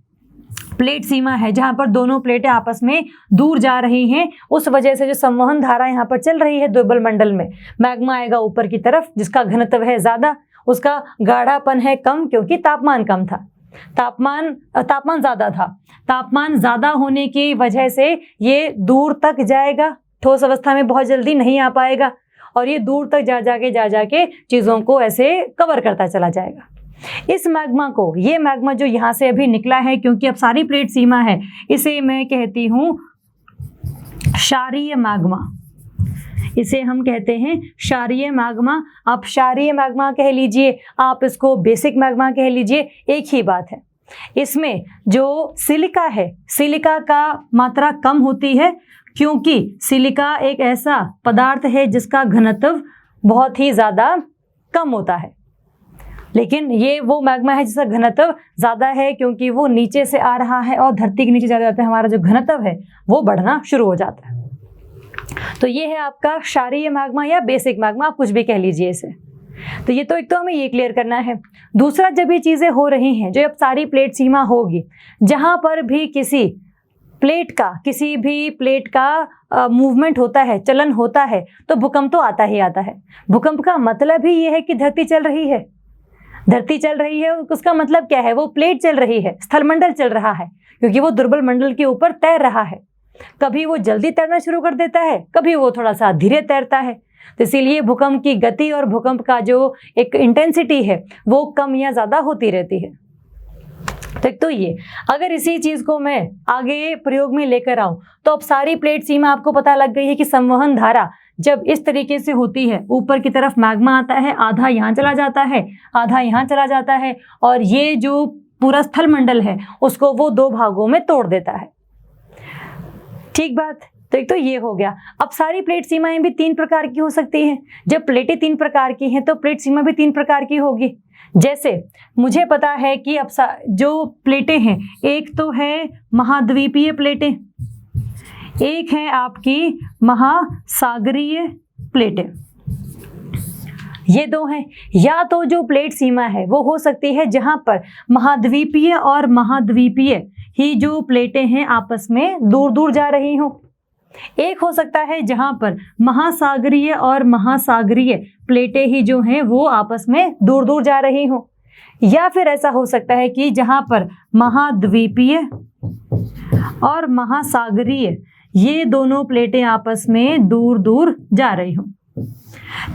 प्लेट सीमा है, जहाँ पर दोनों प्लेटें आपस में दूर जा रही हैं, उस वजह से जो संवहन धारा यहाँ पर चल रही है द्रव्यबल मंडल में, मैग्मा आएगा ऊपर की तरफ, जिसका घनत्व है ज़्यादा, उसका गाढ़ापन है कम क्योंकि तापमान कम था, तापमान ज़्यादा था। तापमान ज़्यादा होने की वजह से ये दूर तक जाएगा, ठोस अवस्था में बहुत जल्दी नहीं आ पाएगा और ये दूर तक जा जाके चीज़ों को ऐसे कवर करता चला जाएगा। इस मैग्मा को, ये मैग्मा जो यहाँ से अभी निकला है, क्योंकि अब सारी प्लेट सीमा है, इसे मैं कहती हूँ क्षारीय मैग्मा। इसे हम कहते हैं क्षारीय मैग्मा। आप क्षारीय मैग्मा कह लीजिए, आप इसको बेसिक मैग्मा कह लीजिए, एक ही बात है। इसमें जो सिलिका है, सिलिका का मात्रा कम होती है क्योंकि सिलिका एक ऐसा पदार्थ है जिसका घनत्व बहुत ही ज़्यादा कम होता है। लेकिन ये वो मैग्मा है जिसका घनत्व ज़्यादा है क्योंकि वो नीचे से आ रहा है और धरती के नीचे जा जाता है, हमारा जो घनत्व है वो बढ़ना शुरू हो जाता है। तो ये है आपका क्षारीय मैग्मा या बेसिक मैग्मा, आप कुछ भी कह लीजिए इसे। तो ये तो एक तो हमें ये क्लियर करना है। दूसरा, जब ये चीज़ें हो रही हैं, जो अब सारी प्लेट सीमा होगी, जहाँ पर भी किसी भी प्लेट का मूवमेंट होता है, चलन होता है, तो भूकंप तो आता ही आता है। भूकंप का मतलब ही ये है कि धरती चल रही है। धरती चल रही है, उसका मतलब क्या है? वो प्लेट चल रही है, स्थलमंडल चल रहा है, क्योंकि वो दुर्बल मंडल के ऊपर तैर रहा है। कभी वो जल्दी तैरना शुरू कर देता है, कभी वो थोड़ा सा धीरे तैरता है। तो इसीलिए भूकंप की गति और भूकंप का जो एक इंटेंसिटी है वो कम या ज़्यादा होती रहती है। तो ये अगर इसी चीज़ को मैं आगे प्रयोग में लेकर आऊँ तो अब सारी प्लेट सीमा आपको पता लग गई है कि संवहन धारा जब इस तरीके से होती है, ऊपर की तरफ मैग्मा आता है, आधा यहाँ चला जाता है, आधा यहाँ चला जाता है, और ये जो पूरा स्थल मंडल है उसको वो दो भागों में तोड़ देता है। ठीक बात। तो एक तो ये हो गया। अब सारी प्लेट सीमाएं भी 3 प्रकार की हो सकती हैं। जब प्लेटें 3 प्रकार की हैं तो प्लेट सीमा भी 3 प्रकार की होगी। जैसे मुझे पता है कि अब जो प्लेटें हैं, एक तो है महाद्वीपीय प्लेटें, एक है आपकी महासागरीय प्लेटें, ये दो हैं। या तो जो प्लेट सीमा है वो हो सकती है जहां पर महाद्वीपीय और महाद्वीपीय ही जो प्लेटें हैं आपस में दूर दूर जा रही हों। एक हो सकता है जहां पर महासागरीय और महासागरीय प्लेटें ही जो हैं वो आपस में दूर दूर जा रही हों। या फिर ऐसा हो सकता है कि जहां पर महाद्वीपीय और महासागरीय ये दोनों प्लेटें आपस में दूर दूर जा रही हों।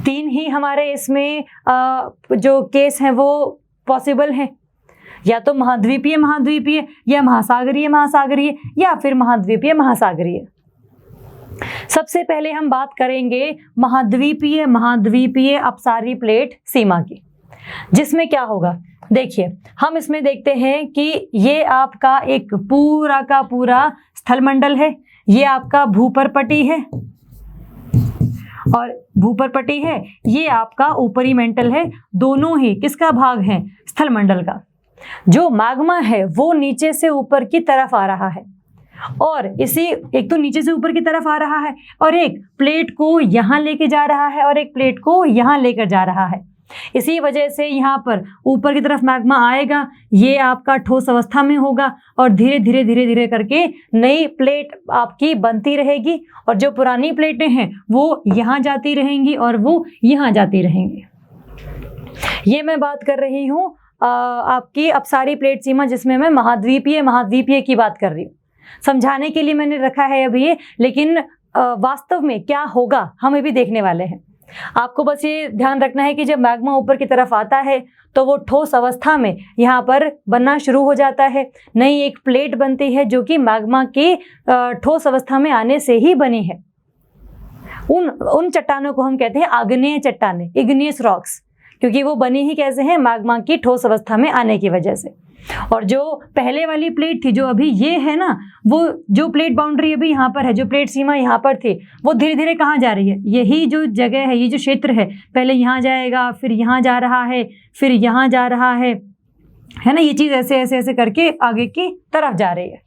3 ही हमारे इसमें जो केस हैं वो पॉसिबल हैं, या तो महाद्वीपीय महाद्वीपीय, या महासागरीय महासागरीय, या फिर महाद्वीपीय महासागरीय। सबसे पहले हम बात करेंगे महाद्वीपीय महाद्वीपीय अपसारी प्लेट सीमा की, जिसमें क्या होगा। देखिए, हम इसमें देखते हैं कि ये आपका एक पूरा का पूरा स्थलमंडल है, ये आपका भूपर्पटी है और भूपर्पटी है, ये आपका ऊपरी मेंटल है। दोनों ही किसका भाग है? स्थलमंडल का। जो मैग्मा है वो नीचे से ऊपर की तरफ आ रहा है, और इसी एक तो नीचे से ऊपर की तरफ आ रहा है, और एक प्लेट को यहाँ लेके जा रहा है, और एक प्लेट को यहाँ लेकर जा रहा है। इसी वजह से यहाँ पर ऊपर की तरफ मैग्मा आएगा, ये आपका ठोस अवस्था में होगा, और धीरे धीरे धीरे धीरे करके नई प्लेट आपकी बनती रहेगी, और जो पुरानी प्लेटें हैं वो यहाँ जाती रहेंगी और वो यहाँ जाती रहेंगी। ये मैं बात कर रही हूँ आपकी अपसारी प्लेट सीमा, जिसमें मैं महाद्वीपीय की बात कर रही हूँ। समझाने के लिए मैंने रखा है अभी ये, लेकिन वास्तव में क्या होगा हम भी देखने वाले हैं। आपको बस ये ध्यान रखना है कि जब मैग्मा ऊपर की तरफ आता है तो वो ठोस अवस्था में यहाँ पर बनना शुरू हो जाता है। नई एक प्लेट बनती है जो कि मैग्मा की ठोस अवस्था में आने से ही बनी है। उन चट्टानों को हम कहते हैं आग्नेय चट्टानें, इग्नियस रॉक्स, क्योंकि वो बनी ही कैसे हैं? मैग्मा की ठोस अवस्था में आने की वजह से। और जो पहले वाली प्लेट थी, जो अभी ये है ना, वो जो प्लेट बाउंड्री अभी यहाँ पर है, जो प्लेट सीमा यहाँ पर थी, वो धीरे धीरे कहाँ जा रही है, यही जो जगह है, ये जो क्षेत्र है, पहले यहाँ जाएगा, फिर यहाँ जा रहा है, फिर यहाँ जा रहा है ना। ये चीज़ ऐसे ऐसे ऐसे करके आगे की तरफ जा रही है।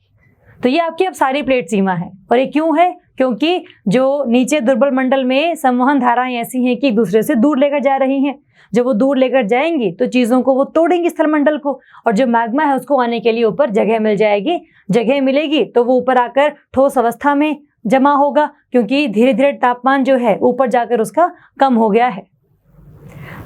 तो ये आपकी अब सारी प्लेट सीमा है। और ये क्यों है? क्योंकि जो नीचे दुर्बल मंडल में संवहन धाराएं ऐसी हैं कि एक दूसरे से दूर लेकर जा रही हैं। जब वो दूर लेकर जाएंगी तो चीज़ों को वो तोड़ेंगी स्थल मंडल को, और जो मैग्मा है उसको आने के लिए ऊपर जगह मिल जाएगी। जगह मिलेगी तो वो ऊपर आकर ठोस अवस्था में जमा होगा, क्योंकि धीरे धीरे तापमान जो है ऊपर जाकर उसका कम हो गया है।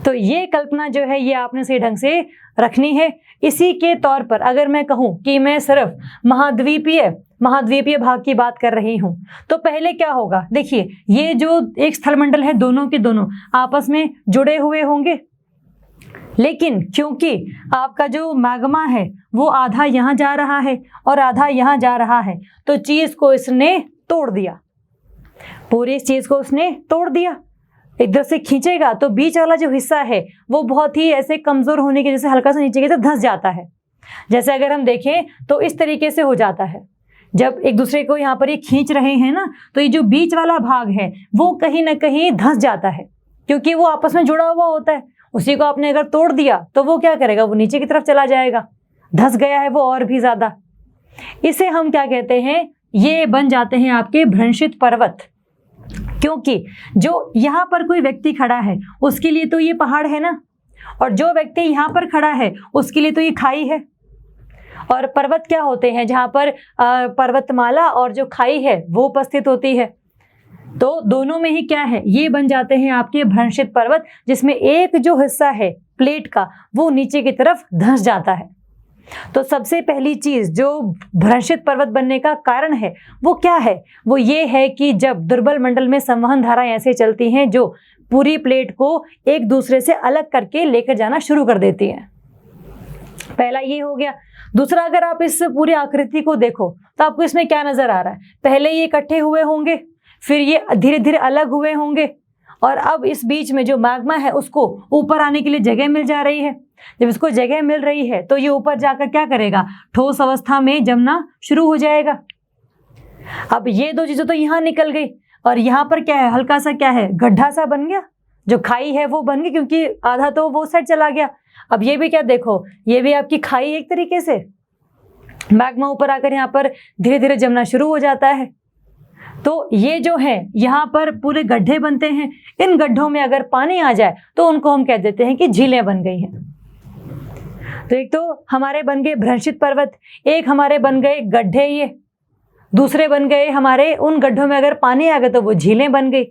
तो ये कल्पना जो है ये आपने सही ढंग से रखनी है। इसी के तौर पर अगर मैं कहूँ कि मैं सिर्फ महाद्वीपीय भाग की बात कर रही हूँ, तो पहले क्या होगा? देखिए, ये जो एक स्थलमंडल है, दोनों के दोनों आपस में जुड़े हुए होंगे, लेकिन क्योंकि आपका जो मैग्मा है वो आधा यहाँ जा रहा है और आधा यहाँ जा रहा है, तो चीज़ को इसने तोड़ दिया, पूरी इस चीज़ को उसने तोड़ दिया। इधर से खींचेगा तो बीच वाला जो हिस्सा है वो बहुत ही ऐसे कमज़ोर होने की, जैसे हल्का सा नीचे की तरफ धंस जाता है। जैसे अगर हम देखें तो इस तरीके से हो जाता है, जब एक दूसरे को यहाँ पर ये खींच रहे हैं ना, तो ये जो बीच वाला भाग है वो कहीं ना कहीं धंस जाता है, क्योंकि वो आपस में जुड़ा हुआ होता है। उसी को आपने अगर तोड़ दिया तो वो क्या करेगा? वो नीचे की तरफ चला जाएगा, धंस गया है वो और भी ज़्यादा। इसे हम क्या कहते हैं? ये बन जाते हैं आपके भ्रंशित पर्वत। क्योंकि जो यहाँ पर कोई व्यक्ति खड़ा है उसके लिए तो ये पहाड़ है ना, और जो व्यक्ति यहाँ पर खड़ा है उसके लिए तो ये खाई है। और पर्वत क्या होते हैं? जहाँ पर पर्वतमाला और जो खाई है वो उपस्थित होती है। तो दोनों में ही क्या है? ये बन जाते हैं आपके भ्रंशित पर्वत, जिसमें एक जो हिस्सा है प्लेट का वो नीचे की तरफ धंस जाता है। तो सबसे पहली चीज़ जो भ्रंशित पर्वत बनने का कारण है वो क्या है? वो ये है कि जब दुर्बल मंडल में संवहन धाराएं ऐसे चलती हैं जो पूरी प्लेट को एक दूसरे से अलग करके लेकर जाना शुरू कर देती हैं। पहला ये हो गया। दूसरा, अगर आप इस पूरी आकृति को देखो तो आपको इसमें क्या नजर आ रहा है? पहले ये इकट्ठे हुए होंगे, फिर ये धीरे धीरे अलग हुए होंगे, और अब इस बीच में जो मैग्मा है उसको ऊपर आने के लिए जगह मिल जा रही है। जब इसको जगह मिल रही है तो ये ऊपर जाकर क्या करेगा? ठोस अवस्था में जमना शुरू हो जाएगा। अब ये दो चीज़ें तो यहाँ निकल गई, और यहाँ पर क्या है? हल्का सा क्या है? गड्ढा सा बन गया, जो खाई है वो बन गई, क्योंकि आधा तो वो साइड चला गया। अब ये भी क्या देखो, ये भी आपकी खाई एक तरीके से, मैग्मा ऊपर आकर यहाँ पर धीरे धीरे जमना शुरू हो जाता है। तो ये जो है यहाँ पर पूरे गड्ढे बनते हैं। इन गड्ढों में अगर पानी आ जाए तो उनको हम कह देते हैं कि झीलें बन गई हैं। तो एक तो हमारे बन गए भ्रंशित पर्वत, एक हमारे बन गए गड्ढे, ये दूसरे बन गए हमारे उन गड्ढों में अगर पानी आ गया तो वो झीलें बन गई।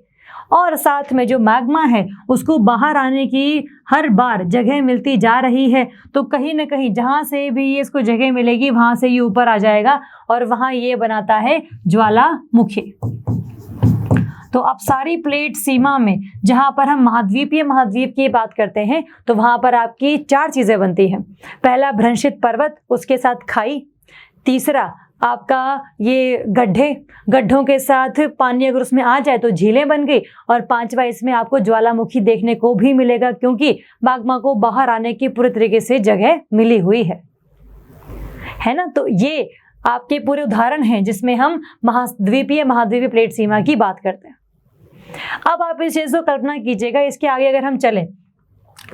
और साथ में जो मैग्मा है उसको बाहर आने की हर बार जगह मिलती जा रही है, तो कहीं ना कहीं जहाँ से भी ये इसको जगह मिलेगी वहाँ से ये ऊपर आ जाएगा, और वहाँ ये बनाता है ज्वालामुखी। तो अब सारी प्लेट सीमा में जहाँ पर हम महाद्वीप की बात करते हैं तो वहाँ पर आपकी 4 चीज़ें बनती हैं। पहला भ्रंशित पर्वत, उसके साथ खाई। तीसरा आपका ये गड्ढों के साथ पानी अगर उसमें आ जाए तो झीलें बन गई। और 5वां इसमें आपको ज्वालामुखी देखने को भी मिलेगा, क्योंकि मैग्मा को बाहर आने की पूरी तरीके से जगह मिली हुई है ना। तो ये आपके पूरे उदाहरण हैं जिसमें हम महाद्वीपीय प्लेट सीमा की बात करते हैं। अब आप इस चीज़ को कल्पना कीजिएगा, इसके आगे अगर हम चलें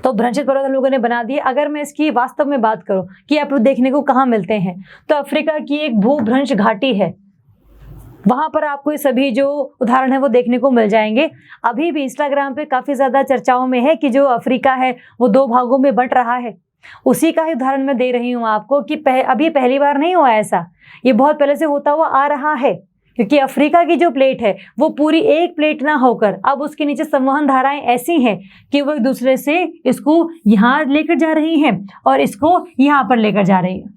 तो भ्रंशित पर्वत हम लोगों ने बना दिए। अगर मैं इसकी वास्तव में बात करूं कि आप देखने को कहाँ मिलते हैं, तो अफ्रीका की एक भूभ्रंश घाटी है, वहां पर आपको ये सभी जो उदाहरण है वो देखने को मिल जाएंगे। अभी भी इंस्टाग्राम पे काफ़ी ज़्यादा चर्चाओं में है कि जो अफ्रीका है वो 2 भागों में बंट रहा है। उसी का ही उदाहरण मैं दे रही हूँ आपको कि अभी पहली बार नहीं हुआ ऐसा, ये बहुत पहले से होता हुआ आ रहा है। क्योंकि अफ्रीका की जो प्लेट है वो पूरी एक प्लेट ना होकर अब उसके नीचे संवहन धाराएं ऐसी हैं कि वो एक दूसरे से इसको यहाँ लेकर जा रही हैं और इसको यहाँ पर लेकर जा रही है।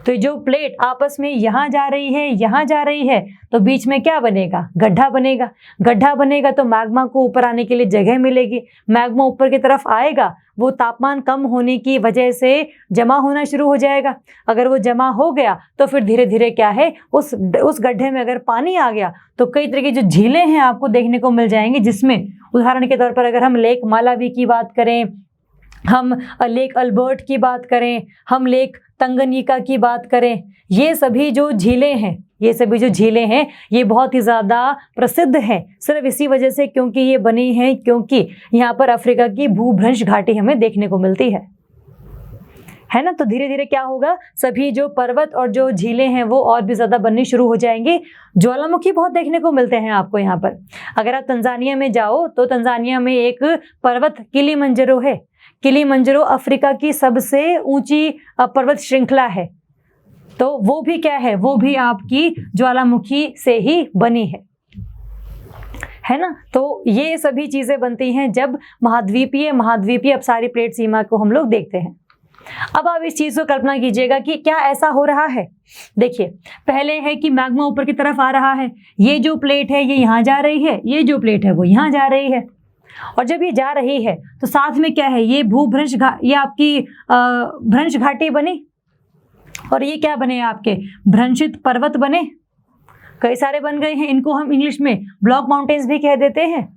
तो जो प्लेट आपस में यहाँ जा रही है, यहाँ जा रही है, तो बीच में क्या बनेगा? गड्ढा बनेगा। गड्ढा बनेगा तो मैग्मा को ऊपर आने के लिए जगह मिलेगी। मैग्मा ऊपर की तरफ आएगा, वो तापमान कम होने की वजह से जमा होना शुरू हो जाएगा। अगर वो जमा हो गया तो फिर धीरे धीरे क्या है, उस गड्ढे में अगर पानी आ गया तो कई तरह की जो झीलें हैं आपको देखने को मिल जाएंगी, जिसमें उदाहरण के तौर पर अगर हम लेक मालावी की बात करें, हम लेक अल्बर्ट की बात करें, हम लेक तंगनीका की बात करें, ये सभी जो झीलें हैं, ये बहुत ही ज़्यादा प्रसिद्ध हैं सिर्फ इसी वजह से क्योंकि ये बनी हैं, क्योंकि यहाँ पर अफ्रीका की भूभ्रंश घाटी हमें देखने को मिलती है ना। तो धीरे धीरे क्या होगा, सभी जो पर्वत और जो झीलें हैं वो और भी ज़्यादा बननी शुरू हो जाएंगी। ज्वालामुखी बहुत देखने को मिलते हैं आपको यहाँ पर। अगर आप तंजानिया में जाओ तो तंजानिया में एक पर्वत किलिमंजारो है। किलिमंजारो अफ्रीका की सबसे ऊंची पर्वत श्रृंखला है। तो वो भी क्या है, वो भी आपकी ज्वालामुखी से ही बनी है ना। तो ये सभी चीज़ें बनती हैं जब महाद्वीपीय अपसारी प्लेट सीमा को हम लोग देखते हैं। अब आप इस चीज़ को कल्पना कीजिएगा कि क्या ऐसा हो रहा है। देखिए, पहले है कि मैग्मा ऊपर की तरफ आ रहा है, ये जो प्लेट है ये यहाँ जा रही है, ये जो प्लेट है वो यहाँ जा रही है, और जब ये जा रही है तो साथ में क्या है, ये ये आपकी भ्रंश घाटी बनी, और ये क्या बने, आपके भ्रंशित पर्वत बने, कई सारे बन गए हैं। इनको हम इंग्लिश में ब्लॉक माउंटेन्स भी कह देते हैं।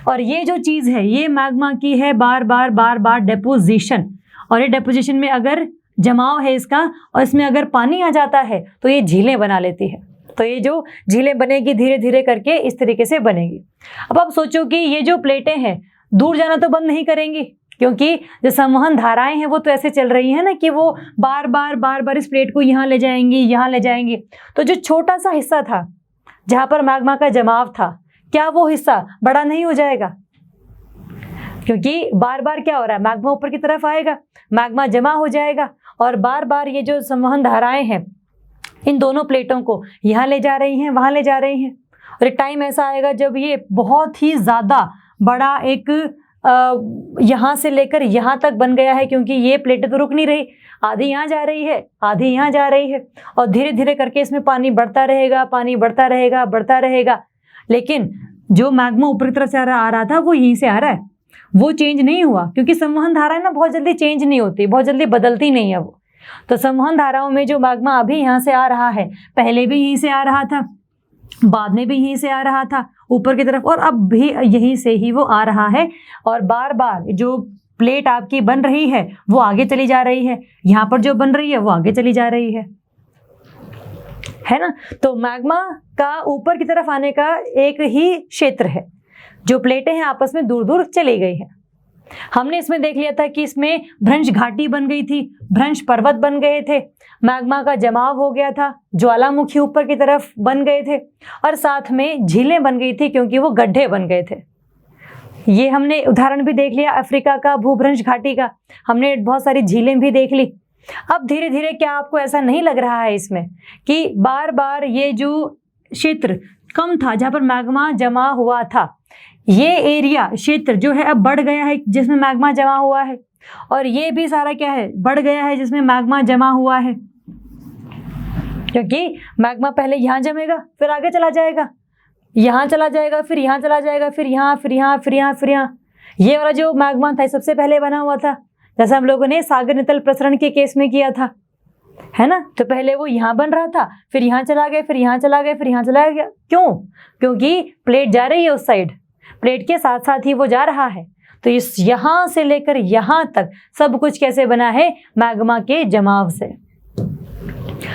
और ये जो चीज़ है ये मैग्मा की है बार बार डेपोजिशन, और ये डेपोजिशन में अगर जमाव है इसका और इसमें अगर पानी आ जाता है तो ये झीलें बना लेती है। तो ये जो झीलें बनेगी धीरे धीरे करके इस तरीके से बनेगी। अब आप सोचो कि ये जो प्लेटें हैं दूर जाना तो बंद नहीं करेंगी, क्योंकि जो संवहन धाराएं हैं वो तो ऐसे चल रही हैं ना कि वो बार बार इस प्लेट को यहाँ ले जाएंगी। तो जो छोटा सा हिस्सा था जहाँ पर मैग्मा का जमाव था, क्या वो हिस्सा बड़ा नहीं हो जाएगा? क्योंकि बार बार क्या हो रहा है, मैग्मा ऊपर की तरफ आएगा, मैग्मा जमा हो जाएगा, और बार बार ये जो संवहन धाराएं हैं इन दोनों प्लेटों को यहाँ ले जा रही हैं, वहाँ ले जा रही हैं। और एक टाइम ऐसा आएगा जब ये बहुत ही ज़्यादा बड़ा एक यहाँ से लेकर यहाँ तक बन गया है, क्योंकि ये प्लेटें तो रुक नहीं रही, आधी यहाँ जा रही है, आधी यहाँ जा रही है, और धीरे धीरे करके इसमें पानी बढ़ता रहेगा। लेकिन जो मैग्मा ऊपर की तरफ से आ रहा था वो यहीं से आ रहा है, वो चेंज नहीं हुआ, क्योंकि संवहन धाराएं ना बहुत जल्दी चेंज नहीं होती, बहुत जल्दी बदलती नहीं है वो। तो संवहन धाराओं में जो मैग्मा अभी यहाँ से आ रहा है, पहले भी यहीं से आ रहा था, बाद में भी यहीं से आ रहा था ऊपर की तरफ, और अब भी यहीं से ही वो आ रहा है। और बार बार जो प्लेट आपकी बन रही है वो आगे चली जा रही है, यहाँ पर जो बन रही है वो आगे चली जा रही है ना। तो मैग्मा का ऊपर की तरफ आने का एक ही क्षेत्र है, जो प्लेटें हैं आपस में दूर दूर चली गई हैं। हमने इसमें देख लिया था कि इसमें भ्रंश घाटी बन गई थी, भ्रंश पर्वत बन गए थे, मैग्मा का जमाव हो गया था, ज्वालामुखी ऊपर की तरफ बन गए थे, और साथ में झीलें बन गई थी क्योंकि वो गड्ढे बन गए थे। ये हमने उदाहरण भी देख लिया अफ्रीका का भूभ्रंश घाटी का, हमने बहुत सारी झीलें भी देख ली। अब धीरे धीरे क्या आपको ऐसा नहीं लग रहा है इसमें कि बार बार ये जो क्षेत्र कम था जहाँ पर मैग्मा जमा हुआ था, ये एरिया क्षेत्र जो है अब बढ़ गया है जिसमें मैग्मा जमा हुआ है, और ये भी सारा क्या है, बढ़ गया है जिसमें मैग्मा जमा हुआ है। क्योंकि मैग्मा पहले यहाँ जमेगा, फिर आगे चला जाएगा, यहाँ चला जाएगा, फिर यहाँ चला जाएगा, फिर यहाँ। ये वाला जो मैग्मा था सबसे पहले बना हुआ था, जैसा हम लोगों ने सागर नितल प्रसरण के केस में किया था, है ना। तो पहले वो यहाँ बन रहा था, फिर यहाँ चला गया, फिर यहाँ चला गया, फिर यहाँ चला गया। क्यों? क्योंकि प्लेट जा रही है उस साइड, प्लेट के साथ साथ ही वो जा रहा है। तो इस यहाँ से लेकर यहाँ तक सब कुछ कैसे बना है, मैग्मा के जमाव से।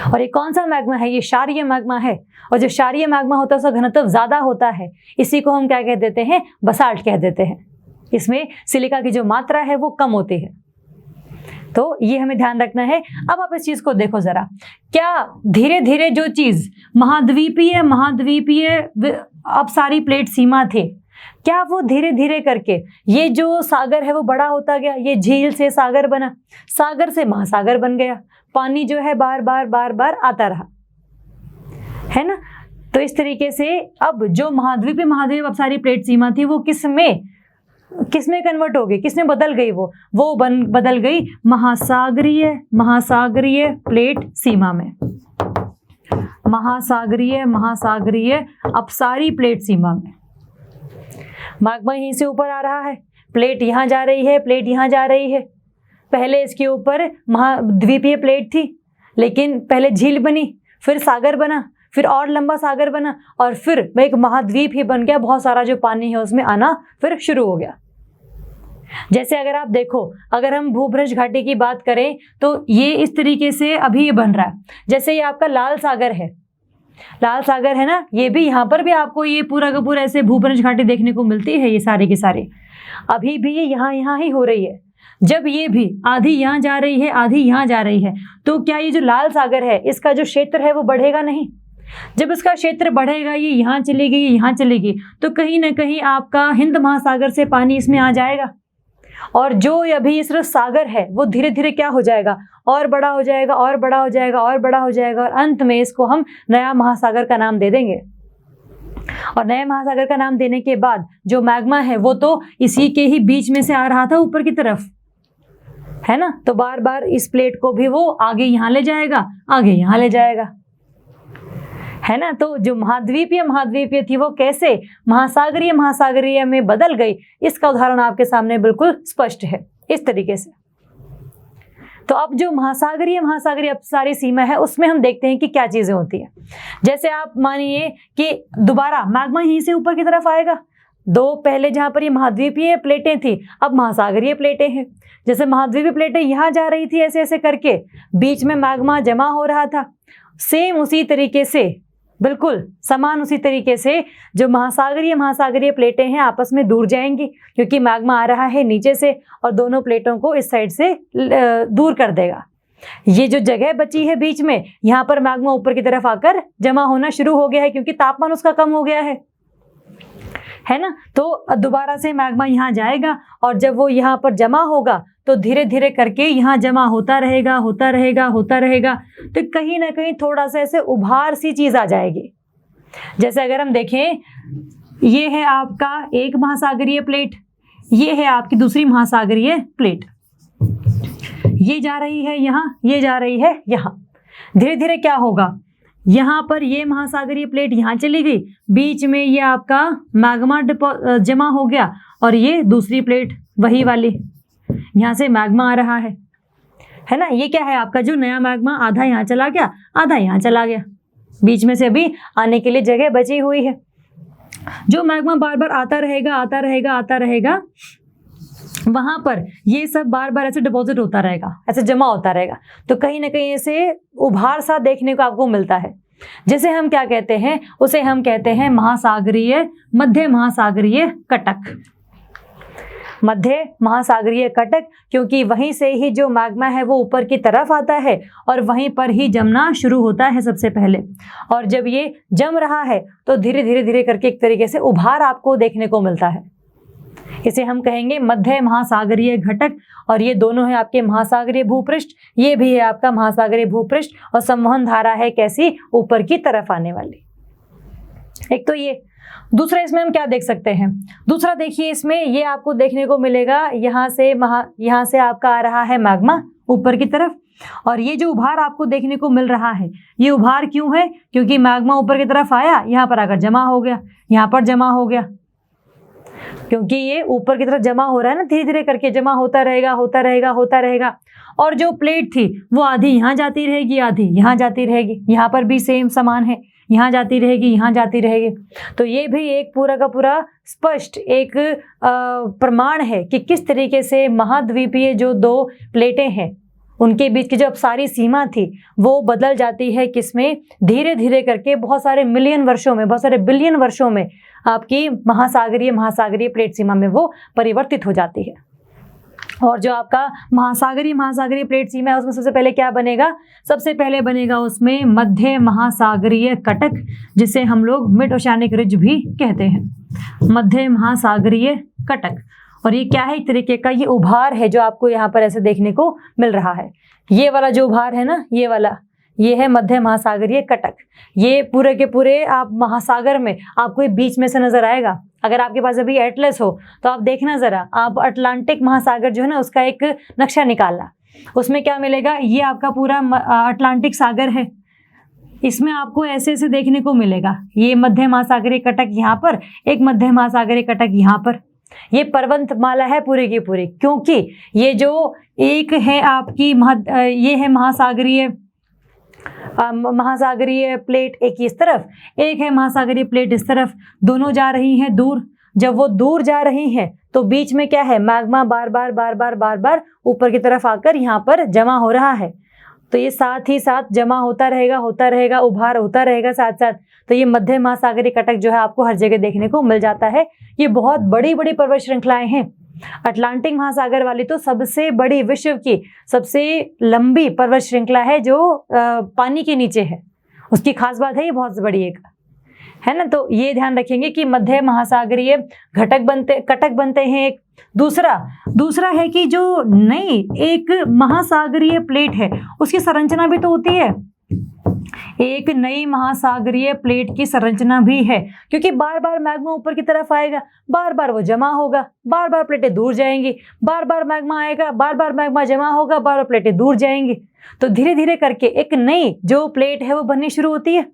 और ये कौन सा मैग्मा है, ये क्षारीय मैग्मा है, और जो क्षारीय मैग्मा होता है उसका घनत्व ज़्यादा होता है, इसी को हम क्या कह देते हैं, बसाल्ट कह देते हैं। इसमें सिलिका की जो मात्रा है वो कम होती है, तो ये हमें ध्यान रखना है। अब आप इस चीज़ को देखो ज़रा, क्या धीरे धीरे जो चीज़ महाद्वीपीय अब सारी प्लेट सीमा थे, क्या वो धीरे धीरे करके ये जो सागर है वो बड़ा होता गया, ये झील से सागर बना, सागर से महासागर बन गया, पानी जो है बार बार आता रहा, है ना। तो इस तरीके से अब जो महाद्वीप अब सारी प्लेट सीमा थी वो किसमें कन्वर्ट हो गई, किसमें बदल गई, वो बदल गई महासागरीय प्लेट सीमा में, महासागरीय अपसारी प्लेट सीमा में। मैग्मा यहीं से ऊपर आ रहा है, प्लेट यहाँ जा रही है, प्लेट यहाँ जा रही है। पहले इसके ऊपर महाद्वीपीय प्लेट थी, लेकिन पहले झील बनी, फिर सागर बना, फिर और लंबा सागर बना, और फिर एक महाद्वीप ही बन गया, बहुत सारा जो पानी है उसमें आना फिर शुरू हो गया, जैसे अगर आप देखो, अगर हम भूभृज घाटी की बात करें तो ये इस तरीके से अभी ये बन रहा है। जैसे ये आपका लाल सागर है, लाल सागर है ना, ये भी यहाँ पर भी आपको ये पूरा का पूरा ऐसे भूभृज घाटी देखने को मिलती है। ये सारे के सारे अभी भी ये यहाँ ही हो रही है। जब ये भी आधी यहाँ जा रही है, आधी यहाँ जा रही है, तो क्या ये जो लाल सागर है इसका जो क्षेत्र है वो बढ़ेगा नहीं? जब इसका क्षेत्र बढ़ेगा, ये यहाँ चलेगी, ये यहाँ चलेगी, तो कहीं ना कहीं आपका हिंद महासागर से पानी इसमें आ जाएगा, और जो अभी सिर्फ सागर है वो धीरे धीरे क्या हो जाएगा, और बड़ा हो जाएगा, और बड़ा हो जाएगा, और बड़ा हो जाएगा, और अंत में इसको हम नया महासागर का नाम दे देंगे। और नए महासागर का नाम देने के बाद जो मैग्मा है वो तो इसी के ही बीच में से आ रहा था ऊपर की तरफ, है ना, तो बार बार इस प्लेट को भी वो आगे यहाँ ले जाएगा, आगे यहाँ ले जाएगा, है ना। तो जो महाद्वीपीय थी वो कैसे महासागरीय में बदल गई, इसका उदाहरण आपके सामने बिल्कुल स्पष्ट है इस तरीके से। तो अब जो महासागरीय अब सारी सीमा है उसमें हम देखते हैं कि क्या चीजें होती है। जैसे आप मानिए कि दोबारा मैग्मा यहीं से ऊपर की तरफ आएगा। दो पहले जहां पर ये महाद्वीपीय प्लेटें थी, अब महासागरीय प्लेटें हैं। जैसे महाद्वीपीय प्लेटें यहाँ जा रही थी ऐसे ऐसे करके, बीच में मैग्मा जमा हो रहा था, सेम उसी तरीके से, बिल्कुल समान उसी तरीके से जो महासागरीय प्लेटें हैं आपस में दूर जाएंगी, क्योंकि मैग्मा आ रहा है नीचे से और दोनों प्लेटों को इस साइड से दूर कर देगा। ये जो जगह बची है बीच में, यहाँ पर मैग्मा ऊपर की तरफ आकर जमा होना शुरू हो गया है, क्योंकि तापमान उसका कम हो गया है ना। तो दोबारा से मैग्मा यहाँ जाएगा, और जब वो यहाँ पर जमा होगा तो धीरे धीरे करके यहाँ जमा होता रहेगा, तो कहीं ना कहीं थोड़ा सा ऐसे उभार सी चीज आ जाएगी। जैसे अगर हम देखें, ये है आपका एक महासागरीय प्लेट, ये है आपकी दूसरी महासागरीय प्लेट, ये जा रही है यहाँ, ये जा रही है यहाँ। धीरे धीरे क्या होगा, यहाँ पर ये महासागरीय प्लेट यहाँ चली गई, बीच में ये आपका मैग्मा जमा हो गया, और ये दूसरी प्लेट वही वाली, यहाँ से मैग्मा आ रहा है ना। ये क्या है आपका जो नया मैग्मा, आधा यहाँ चला गया, आधा यहाँ चला गया, बीच में से अभी आने के लिए जगह बची हुई है। जो मैग्मा बार बार आता रहेगा, वहां पर ये सब बार बार ऐसे डिपॉजिट होता रहेगा, ऐसे जमा होता रहेगा, तो कहीं ना कहीं ऐसे उभार सा देखने को आपको मिलता है। जिसे हम क्या कहते हैं, उसे हम कहते हैं मध्य महासागरीय कटक, मध्य महासागरीय कटक, क्योंकि वहीं से ही जो मैग्मा है वो ऊपर की तरफ आता है और वहीं पर ही जमना शुरू होता है सबसे पहले। और जब ये जम रहा है तो धीरे धीरे करके एक तरीके से उभार आपको देखने को मिलता है। इसे हम कहेंगे मध्य महासागरीय घटक, और ये दोनों है आपके महासागरीय भूपृष्ठ, ये भी है आपका महासागरीय भूपृष्ठ, और संवहन धारा है कैसी, ऊपर की तरफ आने वाली। एक तो ये। दूसरा इसमें हम क्या देख सकते हैं, दूसरा देखिए, इसमें ये आपको देखने को मिलेगा, यहाँ से आपका आ रहा है मैग्मा ऊपर की तरफ, और ये जो उभार आपको देखने को मिल रहा है, ये उभार क्यों है, क्योंकि मैग्मा ऊपर की तरफ आया, यहाँ पर आकर जमा हो गया, यहाँ पर जमा हो गया, क्योंकि ये ऊपर की तरफ जमा हो रहा है ना, धीरे धीरे करके जमा होता रहेगा। और जो प्लेट थी वो आधी यहाँ जाती रहेगी, आधी यहाँ जाती रहेगी, यहाँ पर भी सेम समान है, यहाँ जाती रहेगी। तो ये भी एक पूरा का पूरा स्पष्ट एक प्रमाण है कि किस तरीके से महाद्वीपीय जो दो प्लेटें हैं उनके बीच की जो अब सारी सीमा थी वो बदल जाती है, किसमें, धीरे धीरे करके बहुत सारे बिलियन वर्षों में आपकी महासागरीय प्लेट सीमा में वो परिवर्तित हो जाती है। और जो आपका महासागरीय प्लेट सीमा है उसमें सबसे पहले क्या बनेगा, सबसे पहले बनेगा उसमें मध्य महासागरीय कटक, जिसे हम लोग मिड ओशियानिक रिज भी कहते हैं, मध्य महासागरीय कटक। और ये क्या है, एक तरीके का ये उभार है जो आपको यहाँ पर ऐसे देखने को मिल रहा है। ये वाला जो उभार है ना, ये वाला, ये है मध्य महासागरीय कटक। ये पूरे के पूरे आप महासागर में आपको ये बीच में से नजर आएगा। अगर आपके पास अभी एटलस हो तो आप देखना जरा, आप अटलांटिक महासागर जो है ना उसका एक नक्शा निकालना, उसमें क्या मिलेगा, ये आपका पूरा अटलांटिक सागर है, इसमें आपको ऐसे ऐसे देखने को मिलेगा। ये मध्य महासागरीय कटक यहाँ पर, एक मध्य महासागरीय कटक यहाँ पर, ये पर्वतमाला है पूरी की पूरी, क्योंकि ये जो एक है आपकी ये है महासागरीय प्लेट एक इस तरफ, एक है महासागरीय प्लेट इस तरफ, दोनों जा रही हैं दूर, जब वो दूर जा रही हैं तो बीच में क्या है, मैग्मा बार बार ऊपर की तरफ आकर यहाँ पर जमा हो रहा है। तो ये साथ ही साथ जमा होता रहेगा, उभार होता रहेगा साथ साथ। तो ये मध्य महासागरीय कटक जो है आपको हर जगह देखने को मिल जाता है। ये बहुत बड़ी बड़ी पर्वत श्रृंखलाएं हैं। अटलांटिक महासागर वाली तो सबसे बड़ी, विश्व की सबसे लंबी पर्वत श्रृंखला है जो पानी के नीचे है। उसकी खास बात है ये बहुत बड़ी एक है ना। तो ये ध्यान रखेंगे कि मध्य महासागरीय कटक बनते हैं एक। दूसरा है कि जो नई एक महासागरीय प्लेट है उसकी संरचना भी तो होती है। एक नई महासागरीय प्लेट की संरचना भी है, क्योंकि बार बार मैग्मा ऊपर की तरफ आएगा, बार बार वो जमा होगा, बार बार प्लेटें दूर जाएंगी, बार बार मैग्मा आएगा, बार बार मैग्मा जमा होगा, बार बार प्लेटें दूर जाएंगी। तो धीरे धीरे करके एक नई जो प्लेट है वो बननी शुरू होती है।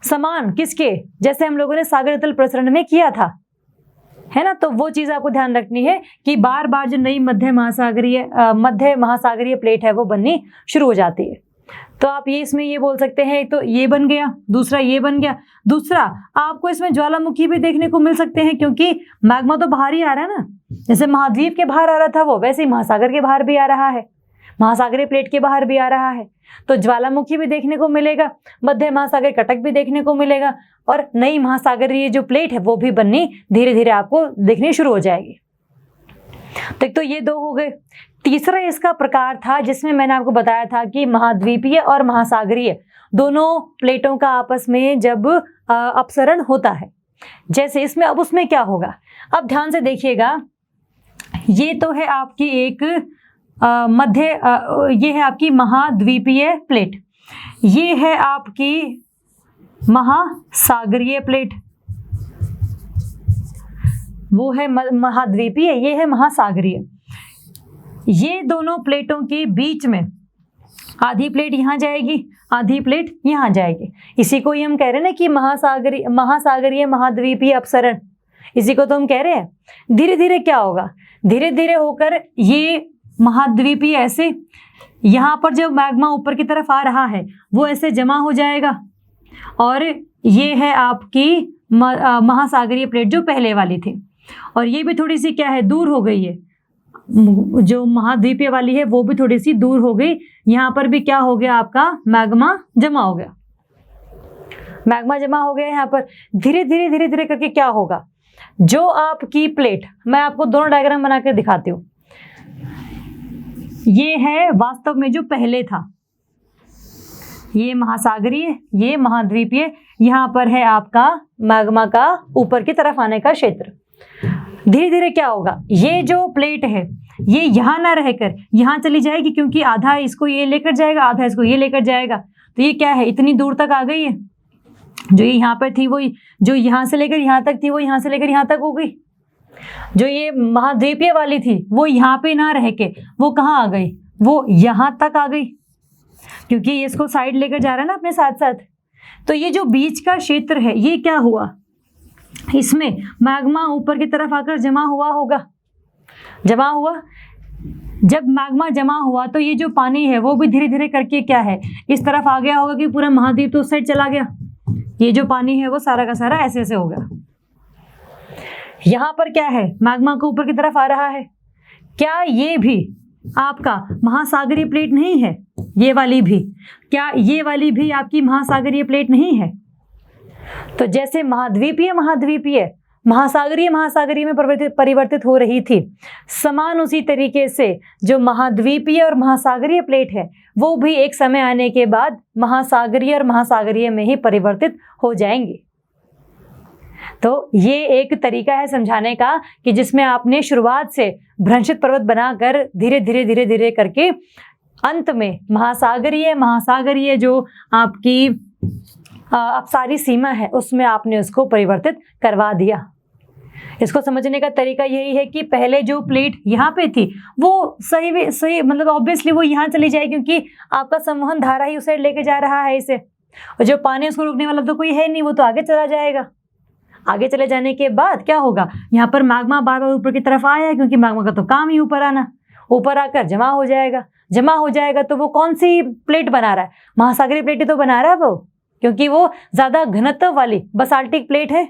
समान किसके, जैसे हम लोगों ने सागर तल प्रसरण में किया था, है ना। तो वो चीज आपको ध्यान रखनी है कि बार बार जो नई मध्य महासागरीय प्लेट है वो बननी शुरू हो जाती है। तो आप ये इसमें ये बोल सकते हैं, तो ये बन गया, दूसरा ये बन गया। दूसरा आपको इसमें ज्वालामुखी भी देखने को मिल सकते हैं, क्योंकि मैग्मा तो बाहर ही आ रहा है ना। जैसे महाद्वीप के बाहर आ रहा था वो, वैसे ही महासागर के बाहर भी आ रहा है, महासागरीय प्लेट के बाहर भी आ रहा है। तो ज्वालामुखी भी देखने को मिलेगा, मध्य महासागर कटक भी देखने को मिलेगा, और नई महासागरीय जो प्लेट है वो भी बननी धीरे धीरे आपको देखनी शुरू हो जाएगी। तो ये दो हो गए। तीसरा इसका प्रकार था जिसमें मैंने आपको बताया था कि महाद्वीपीय और महासागरीय दोनों प्लेटों का आपस में जब अपसरण होता है, जैसे इसमें, अब उसमें क्या होगा, अब ध्यान से देखिएगा। ये तो है आपकी एक ये है आपकी महाद्वीपीय प्लेट, ये है आपकी महासागरीय प्लेट, वो है महाद्वीपीय, ये है महासागरीय। ये दोनों प्लेटों के बीच में आधी प्लेट यहाँ जाएगी, आधी प्लेट यहाँ जाएगी। इसी को ही हम कह रहे हैं ना कि महासागरीय महाद्वीपीय अपसरण, इसी को तो हम कह रहे हैं। धीरे धीरे क्या होगा, धीरे धीरे होकर ये महाद्वीपीय ऐसे, यहाँ पर जब मैग्मा ऊपर की तरफ आ रहा है वो ऐसे जमा हो जाएगा, और ये है आपकी महासागरीय प्लेट जो पहले वाली थी, और ये भी थोड़ी सी क्या है, दूर हो गई है। जो महाद्वीपीय वाली है वो भी थोड़ी सी दूर हो गई। यहाँ पर भी क्या हो गया, आपका मैग्मा जमा हो गया, मैग्मा जमा हो गया। यहाँ पर धीरे धीरे करके क्या होगा, जो आपकी प्लेट, मैं आपको दोनों डायग्राम बना कर दिखाती हूँ। ये है वास्तव में जो पहले था, ये महासागरीय, ये महाद्वीपीय, यहाँ पर है आपका मैग्मा का ऊपर की तरफ आने का क्षेत्र। धीरे धीरे क्या होगा, ये जो प्लेट है ये यहाँ ना रहकर यहाँ चली जाएगी, क्योंकि आधा इसको ये लेकर जाएगा, आधा इसको ये लेकर जाएगा। तो ये क्या है, इतनी दूर तक आ गई है। जो ये यहाँ पर थी वो, जो यहाँ से लेकर यहाँ तक थी वो यहाँ से लेकर यहाँ तक हो गई। जो ये महाद्वीपीय वाली थी वो यहाँ पे ना रह के वो कहाँ आ गई, वो यहाँ तक आ गई, क्योंकि ये इसको साइड लेकर जा रहा है ना अपने साथ साथ। तो ये जो बीच का क्षेत्र है ये क्या हुआ, इसमें मैग्मा ऊपर की तरफ आकर जमा हुआ होगा, जमा हुआ। जब मैग्मा जमा हुआ तो ये जो पानी है वो भी धीरे धीरे करके क्या है, इस तरफ आ गया होगा कि पूरा महाद्वीप तो उस साइड चला गया। ये जो पानी है वो सारा का सारा ऐसे ऐसे हो गया। यहाँ पर क्या है, मैग्मा को ऊपर की तरफ आ रहा है। क्या ये भी आपका महासागरीय प्लेट नहीं है, ये वाली भी, क्या ये वाली भी आपकी महासागरीय प्लेट नहीं है। तो जैसे महाद्वीपीय महासागरीय में परिवर्तित हो रही थी, समान उसी तरीके से जो महाद्वीपीय और महासागरीय प्लेट है वो भी एक समय आने के बाद महासागरीय और महासागरीय में ही परिवर्तित हो जाएंगे। तो ये एक तरीका है समझाने का कि जिसमें आपने शुरुआत से भ्रंशित पर्वत बनाकर धीरे धीरे करके अंत में महासागरीय जो आपकी अपसारी सीमा है उसमें आपने उसको परिवर्तित करवा दिया। इसको समझने का तरीका यही है कि पहले जो प्लेट यहाँ पे थी वो सही मतलब ऑब्वियसली वो यहाँ चली जाए, क्योंकि आपका संवहन धारा ही उस साइड लेके जा रहा है इसे, और जो पानी उसको रोकने वाला तो कोई है नहीं, वो तो आगे चला जाएगा। आगे चले जाने के बाद क्या होगा, यहाँ पर मैग्मा बार बार ऊपर की तरफ आया, क्योंकि मैग्मा का तो काम ही ऊपर आना, ऊपर आकर जमा हो जाएगा। तो वो कौन सी प्लेट बना रहा है, महासागरीय प्लेट ही तो बना रहा है वो, क्योंकि वो ज्यादा घनत्व वाली बसाल्टिक प्लेट है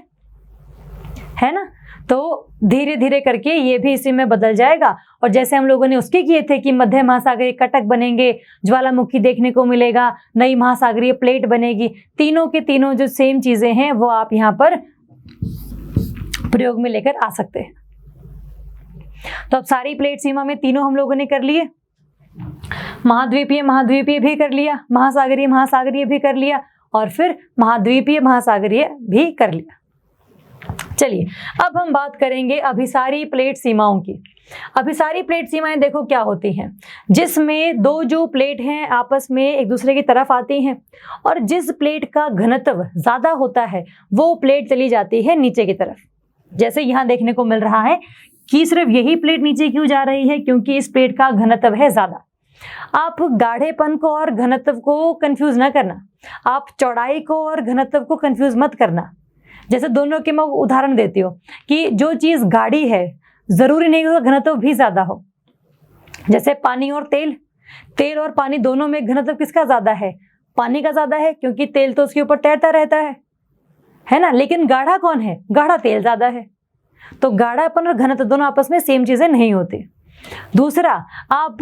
है ना। तो धीरे धीरे करके ये भी इसी में बदल जाएगा। और जैसे हम लोगों ने उसके किए थे कि मध्य महासागरीय कटक बनेंगे, ज्वालामुखी देखने को मिलेगा, नई महासागरीय प्लेट बनेगी, तीनों के तीनों जो सेम चीजें हैं वो आप यहाँ पर प्रयोग में लेकर आ सकते हैं। तो अब सारी प्लेट सीमा में तीनों हम लोगों ने कर लिए, महाद्वीपीय महाद्वीपीय भी कर लिया, महासागरीय महासागरीय भी कर लिया, और फिर महाद्वीपीय महासागरीय भी कर लिया। चलिए अब हम बात करेंगे अभिसारी प्लेट सीमाओं की। अभिसारी प्लेट सीमाएं देखो क्या होती हैं, जिसमें दो जो प्लेट हैं आपस में एक दूसरे की तरफ आती हैं, और जिस प्लेट का घनत्व ज्यादा होता है वो प्लेट चली जाती है नीचे की तरफ। जैसे यहाँ देखने को मिल रहा है कि सिर्फ यही प्लेट नीचे क्यों जा रही है, क्योंकि इस प्लेट का घनत्व है ज्यादा। आप गाढ़ेपन को और घनत्व को कंफ्यूज ना करना, आप चौड़ाई को और घनत्व को कंफ्यूज मत करना। जैसे दोनों के मैं उदाहरण देती हूँ कि जो चीज गाढ़ी है जरूरी नहीं उसका घनत्व भी ज्यादा हो। जैसे पानी और तेल, तेल और पानी दोनों में घनत्व किसका ज्यादा है? पानी का ज्यादा है, क्योंकि तेल तो उसके ऊपर तैरता रहता है ना। लेकिन गाढ़ा कौन है? गाढ़ा तेल ज्यादा है। तो गाढ़ापन और घनत्व दोनों आपस में सेम चीजें नहीं होती। दूसरा, आप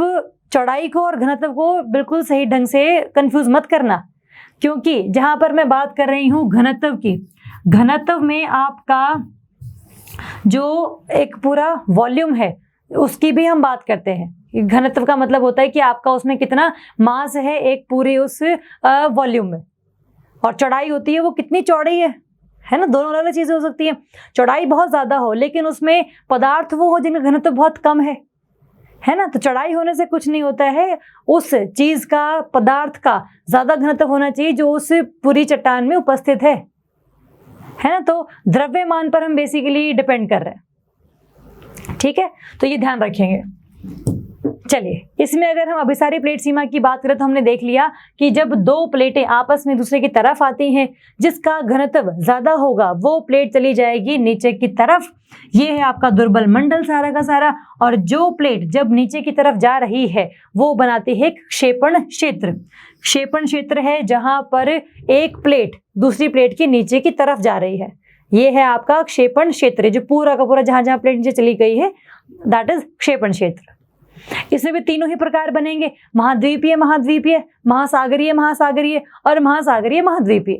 चौड़ाई को और घनत्व को बिल्कुल सही ढंग से कंफ्यूज मत करना, क्योंकि जहां पर मैं बात कर रही हूं घनत्व की, घनत्व में आपका जो एक पूरा वॉल्यूम है उसकी भी हम बात करते हैं। घनत्व का मतलब होता है कि आपका उसमें कितना मास है एक पूरे उस वॉल्यूम में, और चौड़ाई होती है वो कितनी चौड़ी है ना। दोनों अलग अलग चीजें हो सकती हैं। चौड़ाई बहुत ज्यादा हो लेकिन उसमें पदार्थ वो हो जिनका घनत्व बहुत कम है ना। तो चौड़ाई होने से कुछ नहीं होता है, उस चीज का, पदार्थ का ज्यादा घनत्व होना चाहिए जो उस पूरी चट्टान में उपस्थित है ना। तो द्रव्यमान पर हम बेसिकली डिपेंड कर रहे हैं, ठीक है। तो ये ध्यान रखेंगे। चलिए, इसमें अगर हम अभिसारी प्लेट सीमा की बात करें तो हमने देख लिया कि जब दो प्लेटें आपस में दूसरे की तरफ आती हैं, जिसका घनत्व ज्यादा होगा वो प्लेट चली जाएगी नीचे की तरफ। ये है आपका दुर्बल मंडल सारा का सारा। और जो प्लेट जब नीचे की तरफ जा रही है वो बनाती है क्षेपण क्षेत्र। क्षेपण क्षेत्र है जहां पर एक प्लेट दूसरी प्लेट के नीचे की तरफ जा रही है। ये है आपका क्षेपण क्षेत्र, जो पूरा का पूरा जहां जहां प्लेट नीचे चली गई है, दैट इज क्षेपण क्षेत्र। इसमें भी तीनों ही प्रकार बनेंगे, महाद्वीपीय महाद्वीपीय, महासागरीय महासागरीय और महासागरीय महाद्वीपीय।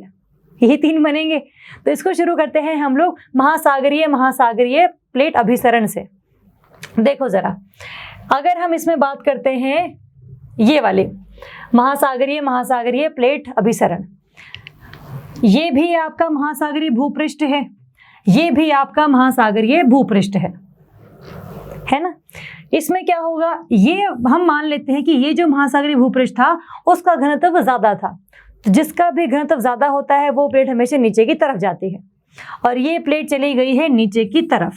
यही तीन बनेंगे। तो इसको शुरू करते हैं हम लोग महासागरीय महासागरीय प्लेट अभिसरण से। देखो जरा, अगर हम इसमें बात करते हैं ये वाले महासागरीय महासागरीय प्लेट अभिसरण, ये भी आपका महासागरीय भूपृष्ठ है, ये भी आपका महासागरीय भूपृष्ठ है ना। इसमें क्या होगा, ये हम मान लेते हैं कि ये जो महासागरीय भूपृष्ठ था उसका घनत्व ज्यादा था। तो जिसका भी घनत्व ज्यादा होता है वो प्लेट हमेशा नीचे की तरफ जाती है, और ये प्लेट चली गई है नीचे की तरफ,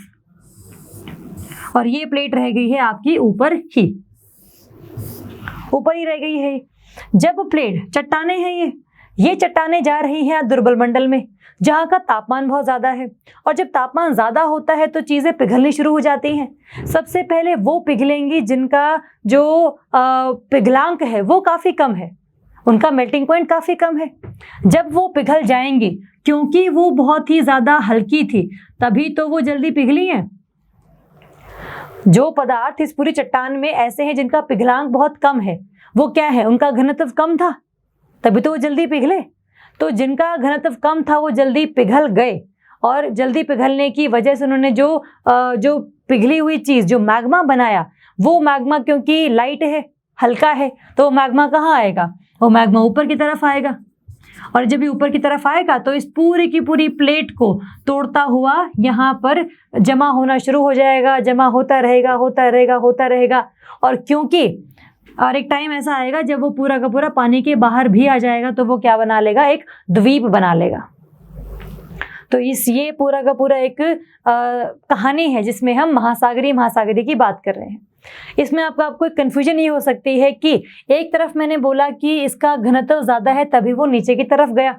और ये प्लेट रह गई है आपकी ऊपर ही रह गई है। जब प्लेट चट्टाने हैं, ये चट्टानें जा रही हैं दुर्बल मंडल में जहाँ का तापमान बहुत ज़्यादा है, और जब तापमान ज़्यादा होता है तो चीज़ें पिघलनी शुरू हो जाती हैं। सबसे पहले वो पिघलेंगी जिनका जो पिघलांक है वो काफ़ी कम है, उनका मेल्टिंग पॉइंट काफ़ी कम है। जब वो पिघल जाएंगी, क्योंकि वो बहुत ही ज़्यादा हल्की थी तभी तो वो जल्दी पिघली हैं। जो पदार्थ इस पूरी चट्टान में ऐसे हैं जिनका पिघलांक बहुत कम है, वो क्या है, उनका घनत्व कम था तभी तो वो जल्दी पिघले। तो जिनका घनत्व कम था वो जल्दी पिघल गए, और जल्दी पिघलने की वजह से उन्होंने जो पिघली हुई चीज़ जो मैग्मा बनाया, वो मैग्मा क्योंकि लाइट है, हल्का है, तो मैग्मा कहाँ आएगा, वो मैग्मा ऊपर की तरफ आएगा। और जब ये ऊपर की तरफ आएगा तो इस पूरी की पूरी प्लेट को तोड़ता हुआ यहाँ पर जमा होना शुरू हो जाएगा, जमा होता रहेगा होता रहेगा होता रहेगा। और क्योंकि और एक टाइम ऐसा आएगा जब वो पूरा का पूरा पानी के बाहर भी आ जाएगा, तो वो क्या बना लेगा, एक द्वीप बना लेगा। तो ये पूरा का पूरा एक कहानी है जिसमें हम महासागरीय की बात कर रहे हैं। इसमें आपको एक कन्फ्यूजन ये हो सकती है कि एक तरफ मैंने बोला कि इसका घनत्व ज़्यादा है तभी वो नीचे की तरफ गया,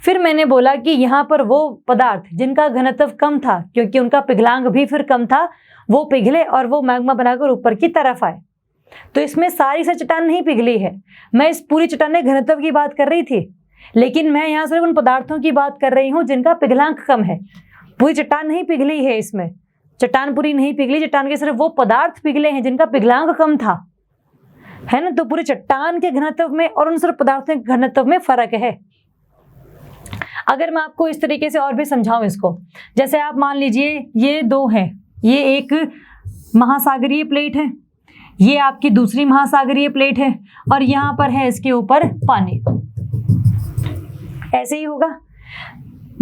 फिर मैंने बोला कि यहाँ पर वो पदार्थ जिनका घनत्व कम था क्योंकि उनका पिघलांक भी फिर कम था, वो पिघले और वो मैग्मा बनाकर ऊपर की तरफ आए। तो इसमें सारी से चट्टान नहीं पिघली है, मैं इस पूरी चट्टान घनत्व की बात कर रही थी, लेकिन मैं यहाँ सिर्फ उन पदार्थों की बात कर रही हूँ जिनका पिघलांक कम है। पूरी चट्टान नहीं पिघली है इसमें, चट्टान पूरी नहीं पिघली, चट्टान के सिर्फ वो पदार्थ पिघले हैं जिनका पिघलांक कम था, है ना। तो पूरी चट्टान के घनत्व में और उन सिर्फ पदार्थों के घनत्व में फर्क है। अगर मैं आपको इस तरीके से और भी समझाऊं इसको, जैसे आप मान लीजिए ये दो है, ये एक महासागरीय प्लेट है, ये आपकी दूसरी महासागरीय प्लेट है, और यहां पर है इसके ऊपर पानी। ऐसे ही होगा।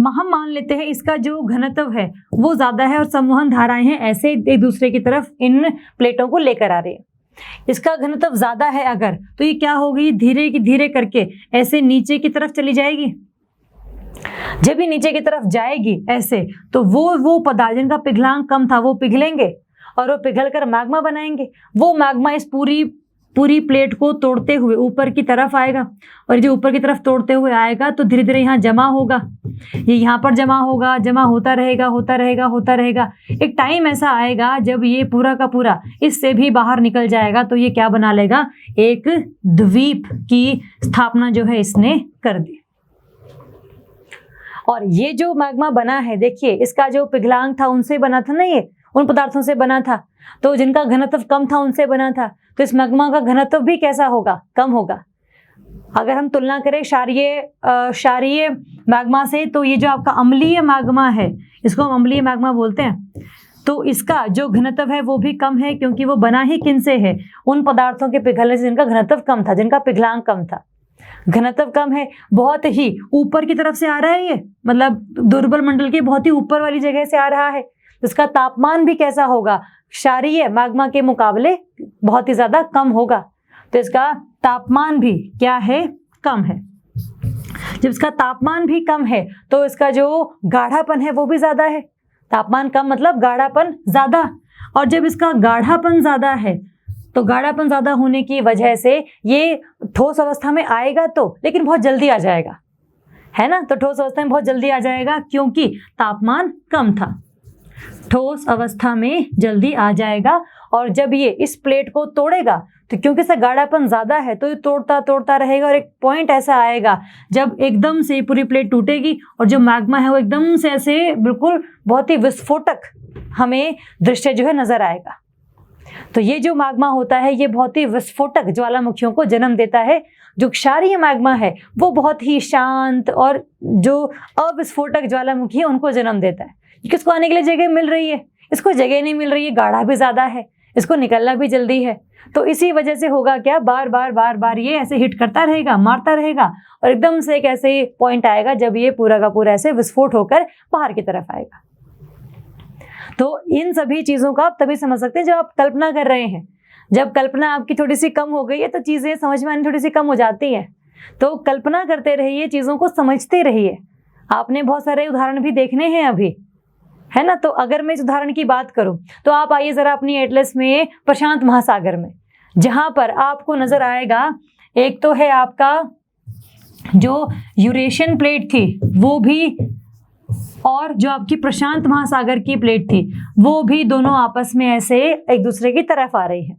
हम मान लेते हैं इसका जो घनत्व है वो ज्यादा है और संवहन धाराएं हैं ऐसे एक दूसरे की तरफ इन प्लेटों को लेकर आ रही है। इसका घनत्व ज्यादा है अगर, तो ये क्या होगी, धीरे धीरे करके ऐसे नीचे की तरफ चली जाएगी। जब ये नीचे की तरफ जाएगी ऐसे, तो वो पदार्थ जिनका पिघलांक कम था वो पिघलेंगे और वो पिघल कर मैग्मा बनाएंगे। वो मैग्मा इस पूरी प्लेट को तोड़ते हुए ऊपर की तरफ आएगा, और जो ऊपर की तरफ तोड़ते हुए आएगा तो धीरे धीरे यहाँ जमा होगा, ये यहाँ पर जमा होगा, जमा होता रहेगा होता रहेगा होता रहेगा। एक टाइम ऐसा आएगा जब ये पूरा का पूरा इससे भी बाहर निकल जाएगा, तो ये क्या बना लेगा, एक द्वीप की स्थापना जो है इसने कर दी। और ये जो मैग्मा बना है, देखिए इसका जो पिघलांक था उनसे बना था ना, ये उन पदार्थों से बना था, तो जिनका घनत्व कम था उनसे बना था, तो इस मैग्मा का घनत्व भी कैसा होगा, कम होगा। अगर हम तुलना करें क्षारीय मैग्मा से, तो ये जो आपका अम्लीय मैग्मा है, इसको हम अम्लीय मैग्मा बोलते हैं, तो इसका जो घनत्व है वो भी कम है, क्योंकि वो बना ही किन से है, उन पदार्थों के पिघलने से जिनका घनत्व कम था, जिनका पिघलांक कम था। घनत्व कम है, बहुत ही ऊपर की तरफ से आ रहा है, ये मतलब दुर्बल मंडल के बहुत ही ऊपर वाली जगह से आ रहा है, तो इसका तापमान भी कैसा होगा, क्षारीय मैग्मा के मुकाबले बहुत ही ज्यादा कम होगा, तो इसका तापमान भी क्या है, कम है। जब इसका तापमान भी कम है तो इसका जो गाढ़ापन है वो भी ज्यादा है। तापमान कम मतलब गाढ़ापन ज्यादा, और जब इसका गाढ़ापन ज्यादा है तो गाढ़ापन ज्यादा होने की वजह से ये ठोस अवस्था में आएगा, तो लेकिन बहुत जल्दी आ जाएगा, है ना। तो ठोस अवस्था में बहुत जल्दी आ जाएगा क्योंकि तापमान कम था, ठोस अवस्था में जल्दी आ जाएगा। और जब ये इस प्लेट को तोड़ेगा तो क्योंकि इसका गाढ़ापन ज्यादा है तो ये तोड़ता तोड़ता रहेगा, और एक पॉइंट ऐसा आएगा जब एकदम से पूरी प्लेट टूटेगी और जो मैग्मा है वो एकदम से ऐसे बिल्कुल बहुत ही विस्फोटक हमें दृश्य जो है नजर आएगा। तो ये जो मैग्मा होता है ये बहुत ही विस्फोटक ज्वालामुखियों को जन्म देता है। जो क्षारीय मैग्मा है वो बहुत ही शांत और जो अविस्फोटक ज्वालामुखी है उनको जन्म देता है। किसको आने के लिए जगह मिल रही है, इसको जगह नहीं मिल रही है, गाढ़ा भी ज्यादा है, इसको निकलना भी जल्दी है। तो इसी वजह से होगा क्या, बार बार ये ऐसे हिट करता रहेगा, मारता रहेगा, और एकदम से एक ऐसे पॉइंट आएगा जब ये पूरा का पूरा ऐसे विस्फोट होकर बाहर की तरफ आएगा। तो इन सभी चीजों का आप तभी समझ सकते हैं जब आप कल्पना कर रहे हैं। जब कल्पना आपकी थोड़ी सी कम हो गई है तो चीजें समझ में आनी थोड़ी सी कम हो जाती हैं। तो कल्पना करते रहिए, चीजों को समझते रहिए। आपने बहुत सारे उदाहरण भी देखने हैं अभी, है ना। तो अगर मैं इस उदाहरण की बात करूं तो आप आइए जरा अपनी एटलस में प्रशांत महासागर में, जहां पर आपको नजर आएगा एक तो है आपका जो यूरेशियन प्लेट थी वो भी, और जो आपकी प्रशांत महासागर की प्लेट थी वो भी, दोनों आपस में ऐसे एक दूसरे की तरफ आ रही है।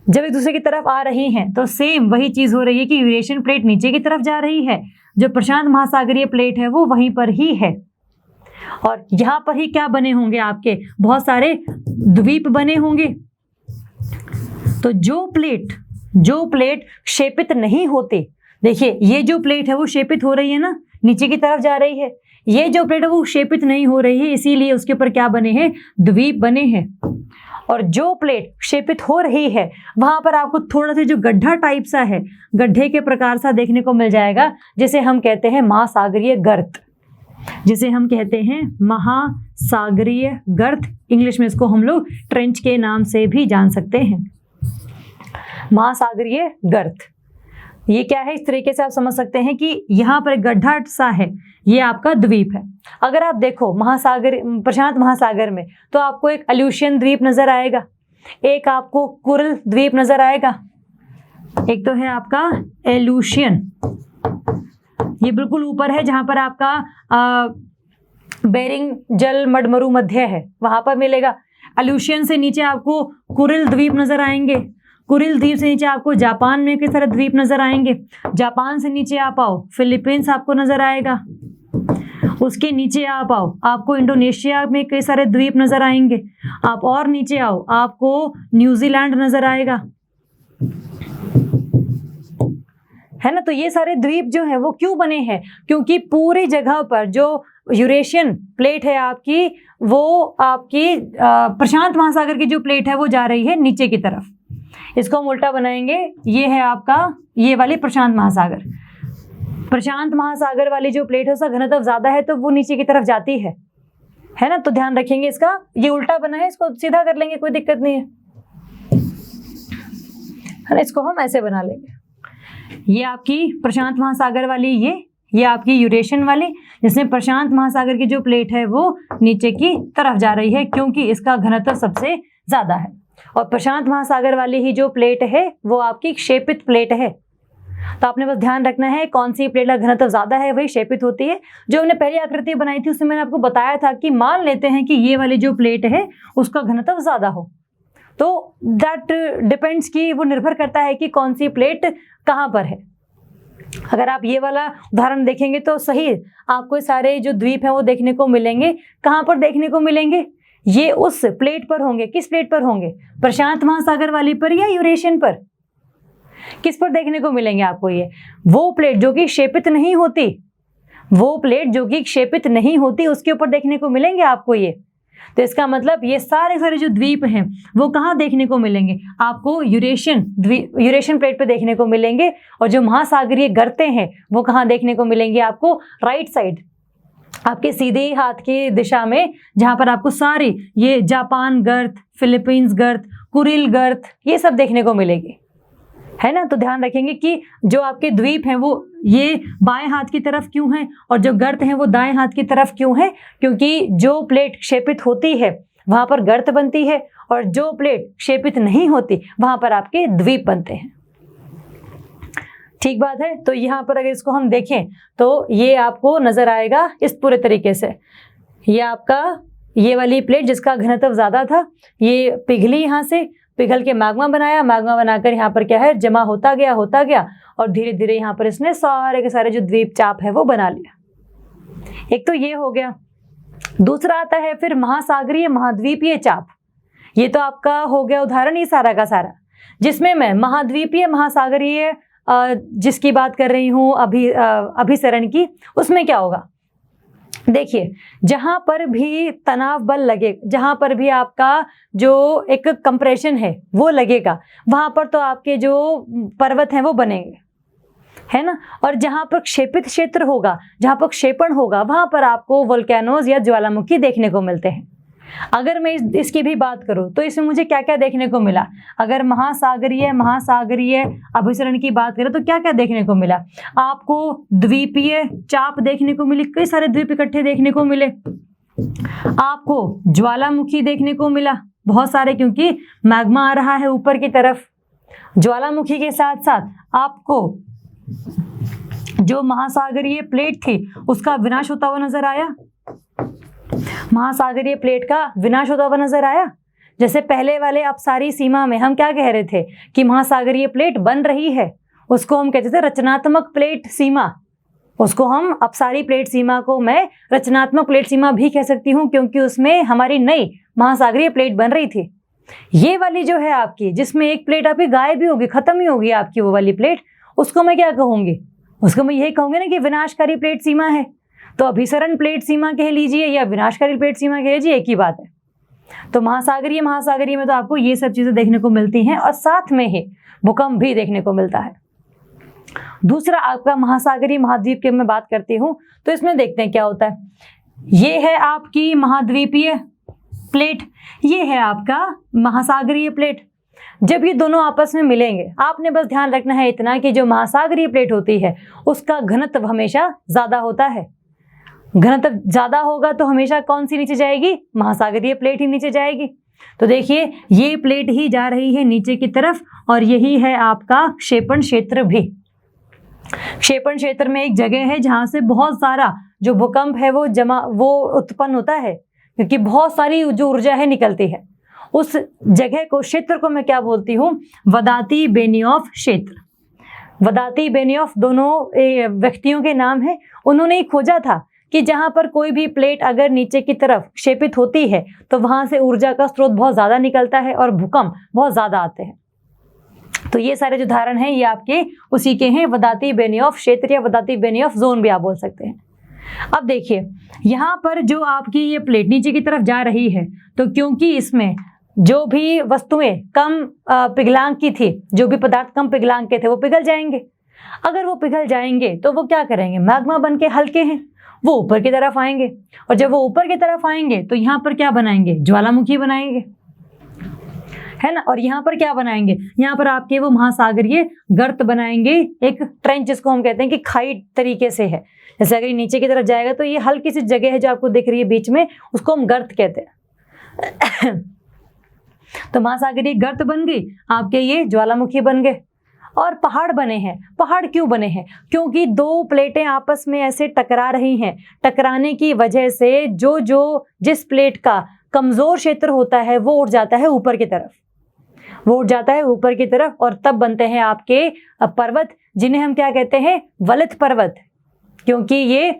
जब एक दूसरे की तरफ आ रही हैं तो सेम वही चीज हो रही है कि यूरेशियन प्लेट नीचे की तरफ जा रही है, जो प्रशांत महासागरीय प्लेट है वो वहीं पर ही है, और यहाँ पर ही क्या बने होंगे, आपके बहुत सारे द्वीप बने होंगे। तो जो प्लेट क्षेपित नहीं होते, देखिए ये जो प्लेट है वो क्षेपित हो रही है ना, नीचे की तरफ जा रही है। ये जो प्लेट है वो क्षेपित नहीं हो रही है, इसीलिए उसके ऊपर क्या बने हैं, द्वीप बने हैं। और जो प्लेट क्षेपित हो रही है वहां पर आपको थोड़ा सा जो गड्ढा टाइप सा है, गड्ढे के प्रकार सा देखने को मिल जाएगा, जिसे हम कहते हैं महासागरीय गर्त, जिसे हम कहते हैं महासागरीय गर्त। इंग्लिश में इसको हम लोग ट्रेंच के नाम से भी जान सकते हैं, महासागरीय गर्त। ये क्या है, इस तरीके से आप समझ सकते हैं कि यहाँ पर एक गड्ढा सा है, ये आपका द्वीप है। अगर आप देखो प्रशांत महासागर में तो आपको एक अल्यूशियन द्वीप नजर आएगा, एक आपको कुरल द्वीप नजर आएगा, एक तो है आपका एलूशियन, ये बिल्कुल ऊपर है जहां पर आपका बेरिंग जल मडमरु मध्य है, वहां पर मिलेगा। अल्यूशियन से नीचे आपको कुरिल द्वीप नजर आएंगे, कुरिल द्वीप से नीचे आपको जापान में कई सारे द्वीप नजर आएंगे, जापान से नीचे आप आओ फिलीपींस आपको नजर आएगा, उसके नीचे आप आओ, आपको इंडोनेशिया में कई सारे द्वीप नजर आएंगे। आप और नीचे आओ, आपको न्यूजीलैंड नजर आएगा, है ना। तो ये सारे द्वीप जो हैं वो क्यों बने हैं? क्योंकि पूरी जगह पर जो यूरेशियन प्लेट है आपकी, वो आपकी प्रशांत महासागर की जो प्लेट है वो जा रही है नीचे की तरफ। इसको हम उल्टा बनाएंगे, ये है आपका ये वाली प्रशांत महासागर। प्रशांत महासागर वाली जो प्लेट है उसका घनत्व ज्यादा है तो वो नीचे की तरफ जाती है ना। तो ध्यान रखेंगे इसका, ये उल्टा बना है, इसको सीधा कर लेंगे, कोई दिक्कत नहीं है ना। इसको हम ऐसे बना लेंगे, ये आपकी प्रशांत महासागर वाली, ये आपकी यूरेशियन वाली, जिसमें प्रशांत महासागर की जो प्लेट है वो नीचे की तरफ जा रही है क्योंकि इसका घनत्व सबसे ज्यादा है। और प्रशांत महासागर वाली ही जो प्लेट है वो आपकी क्षेपित प्लेट है। तो आपने बस ध्यान रखना है कौन सी प्लेट का घनत्व ज्यादा है वही क्षेपित होती है। जो हमने पहली आकृति बनाई थी उसमें मैंने आपको बताया था कि मान लेते हैं कि ये वाली जो प्लेट है उसका घनत्व ज्यादा हो, तो दैट डिपेंड्स कि वो निर्भर करता है कि कौन सी प्लेट कहाँ पर है। अगर आप ये वाला उदाहरण देखेंगे तो सही आपको सारे जो द्वीप हैं वो देखने को मिलेंगे। कहाँ पर देखने को मिलेंगे? ये उस प्लेट पर होंगे। किस प्लेट पर होंगे? प्रशांत महासागर वाली पर या यूरेशियन पर? किस पर देखने को मिलेंगे आपको? ये वो प्लेट जो कि क्षेपित नहीं होती, वो प्लेट जो कि क्षेपित नहीं होती उसके ऊपर देखने को मिलेंगे आपको ये। तो इसका मतलब ये सारे जो द्वीप हैं वो कहाँ देखने को मिलेंगे? आपको यूरेशियन प्लेट पे देखने को मिलेंगे। और जो महासागरीय गर्तें हैं वो कहाँ देखने को मिलेंगे आपको? राइट साइड, आपके सीधे हाथ की दिशा में, जहां पर आपको सारी ये जापान गर्त, फिलीपींस गर्त, कुरिल गर्त, ये सब देखने को मिलेगी, है ना। तो ध्यान रखेंगे कि जो आपके द्वीप हैं वो ये बाएं हाथ की तरफ क्यों हैं और जो गर्त हैं वो दाएं हाथ की तरफ क्यों हैं? क्योंकि जो प्लेट क्षेपित होती है वहां पर गर्त बनती है और जो प्लेट क्षेपित नहीं होती वहां पर आपके द्वीप बनते हैं। ठीक बात है। तो यहाँ पर अगर इसको हम देखें तो ये आपको नजर आएगा इस पूरे तरीके से। ये आपका ये वाली प्लेट जिसका घनत्व ज्यादा था ये पिघली, यहाँ से पिघल के मैग्मा बनाया, मैग्मा बनाकर यहाँ पर क्या है जमा होता गया और धीरे धीरे यहाँ पर इसने सारे के सारे जो द्वीप चाप है वो बना लिया। एक तो ये हो गया। दूसरा आता है फिर महासागरीय महाद्वीपीय चाप। ये तो आपका हो गया उदाहरण, ये सारा का सारा, जिसमें मैं महाद्वीपीय महासागरीय जिसकी बात कर रही हूँ अभिसरण की, उसमें क्या होगा? देखिए, जहां पर भी तनाव बल लगे, जहां पर भी आपका जो एक कंप्रेशन है वो लगेगा, वहां पर तो आपके जो पर्वत हैं वो बनेंगे, है ना। और जहां पर क्षेपित क्षेत्र होगा, जहां पर क्षेपण होगा, वहां पर आपको वोल्केनोज या ज्वालामुखी देखने को मिलते हैं। अगर मैं इसकी भी बात करूं तो इसमें मुझे क्या क्या देखने को मिला? अगर महासागरीय अभिसरण की बात करें तो क्या क्या देखने को मिला? आपको द्वीपीय चाप देखने को मिली, कई सारे द्वीप इकट्ठे देखने को मिले। आपको ज्वालामुखी देखने को मिला, बहुत सारे, क्योंकि मैग्मा आ रहा है ऊपर की तरफ। ज्वालामुखी के साथ साथ आपको जो महासागरीय प्लेट थी उसका विनाश होता हुआ नजर आया। महासागरीय प्लेट का विनाश होता हुआ नजर आया। जैसे पहले वाले अपसारी सीमा में हम क्या कह रहे थे कि महासागरीय प्लेट बन रही है, उसको हम कहते थे रचनात्मक प्लेट सीमा। उसको हम अपसारी प्लेट सीमा को मैं रचनात्मक प्लेट सीमा भी कह सकती हूँ, क्योंकि उसमें हमारी नई महासागरीय प्लेट बन रही थी। ये वाली जो है आपकी, जिसमें एक प्लेट आपकी गायब भी होगी, खत्म ही होगी आपकी वो वाली प्लेट, उसको मैं क्या कहूंगी? उसको मैं यही कहूंगी ना कि विनाशकारी प्लेट सीमा है। तो अभिसरण प्लेट सीमा कह लीजिए या विनाशकारी प्लेट सीमा कह लीजिए, एक ही बात है। तो महासागरीय में तो आपको ये सब चीजें देखने को मिलती हैं और साथ में ही भूकंप भी देखने को मिलता है। दूसरा आपका महासागरीय महाद्वीप की मैं बात करती हूँ तो इसमें देखते हैं क्या होता है। ये है आपकी महाद्वीपीय प्लेट, ये है आपका महासागरीय प्लेट। जब ये दोनों आपस में मिलेंगे, आपने बस ध्यान रखना है इतना कि जो महासागरीय प्लेट होती है उसका घनत्व हमेशा ज्यादा होता है। घनत्व ज्यादा होगा तो हमेशा कौन सी नीचे जाएगी? महासागरीय प्लेट ही नीचे जाएगी। तो देखिए, ये प्लेट ही जा रही है नीचे की तरफ और यही है आपका क्षेपण क्षेत्र भी। क्षेपण क्षेत्र में एक जगह है जहां से बहुत सारा जो भूकंप है वो उत्पन्न होता है, क्योंकि बहुत सारी जो ऊर्जा है निकलती है। उस जगह को, क्षेत्र को मैं क्या बोलती हूँ? वदाती बेनियोफ क्षेत्र। वदाती बेनियोफ दोनों व्यक्तियों के नाम है। उन्होंने खोजा था कि जहां पर कोई भी प्लेट अगर नीचे की तरफ क्षेपित होती है तो वहां से ऊर्जा का स्रोत बहुत ज्यादा निकलता है और भूकंप बहुत ज्यादा आते हैं। तो ये सारे जो उदाहरण हैं ये आपके उसी के हैं, वदाती बेनियोफ क्षेत्र या वदाती बेनियोफ जोन भी आप बोल सकते हैं। अब देखिए यहाँ पर जो आपकी ये प्लेट नीचे की तरफ जा रही है, तो क्योंकि इसमें जो भी वस्तुएं कम पिघलांक की थी, जो भी पदार्थ कम पिघलांक के थे वो पिघल जाएंगे। अगर वो पिघल जाएंगे तो वो क्या करेंगे, मैग्मा बन के हल्के हैं, वो ऊपर की तरफ आएंगे, और जब वो ऊपर की तरफ आएंगे तो यहाँ पर क्या बनाएंगे, ज्वालामुखी बनाएंगे, है ना। और यहाँ पर क्या बनाएंगे, यहाँ पर आपके वो महासागरीय गर्त बनाएंगे, एक ट्रेंच जिसको हम कहते हैं कि खाई तरीके से है। जैसे अगर ये नीचे की तरफ जाएगा तो ये हल्की सी जगह है जो आपको दिख रही है बीच में, उसको हम गर्त कहते हैं। तो महासागरीय गर्त बन गई, आपके ये ज्वालामुखी बन गए। और पहाड़ बने हैं। पहाड़ क्यों बने हैं, क्योंकि दो प्लेटें आपस में ऐसे टकरा रही हैं। टकराने की वजह से जिस प्लेट का कमजोर क्षेत्र होता है वो उठ जाता है ऊपर की तरफ, वो उठ जाता है ऊपर की तरफ, और तब बनते हैं आपके पर्वत, जिन्हें हम क्या कहते हैं, वलित पर्वत। क्योंकि ये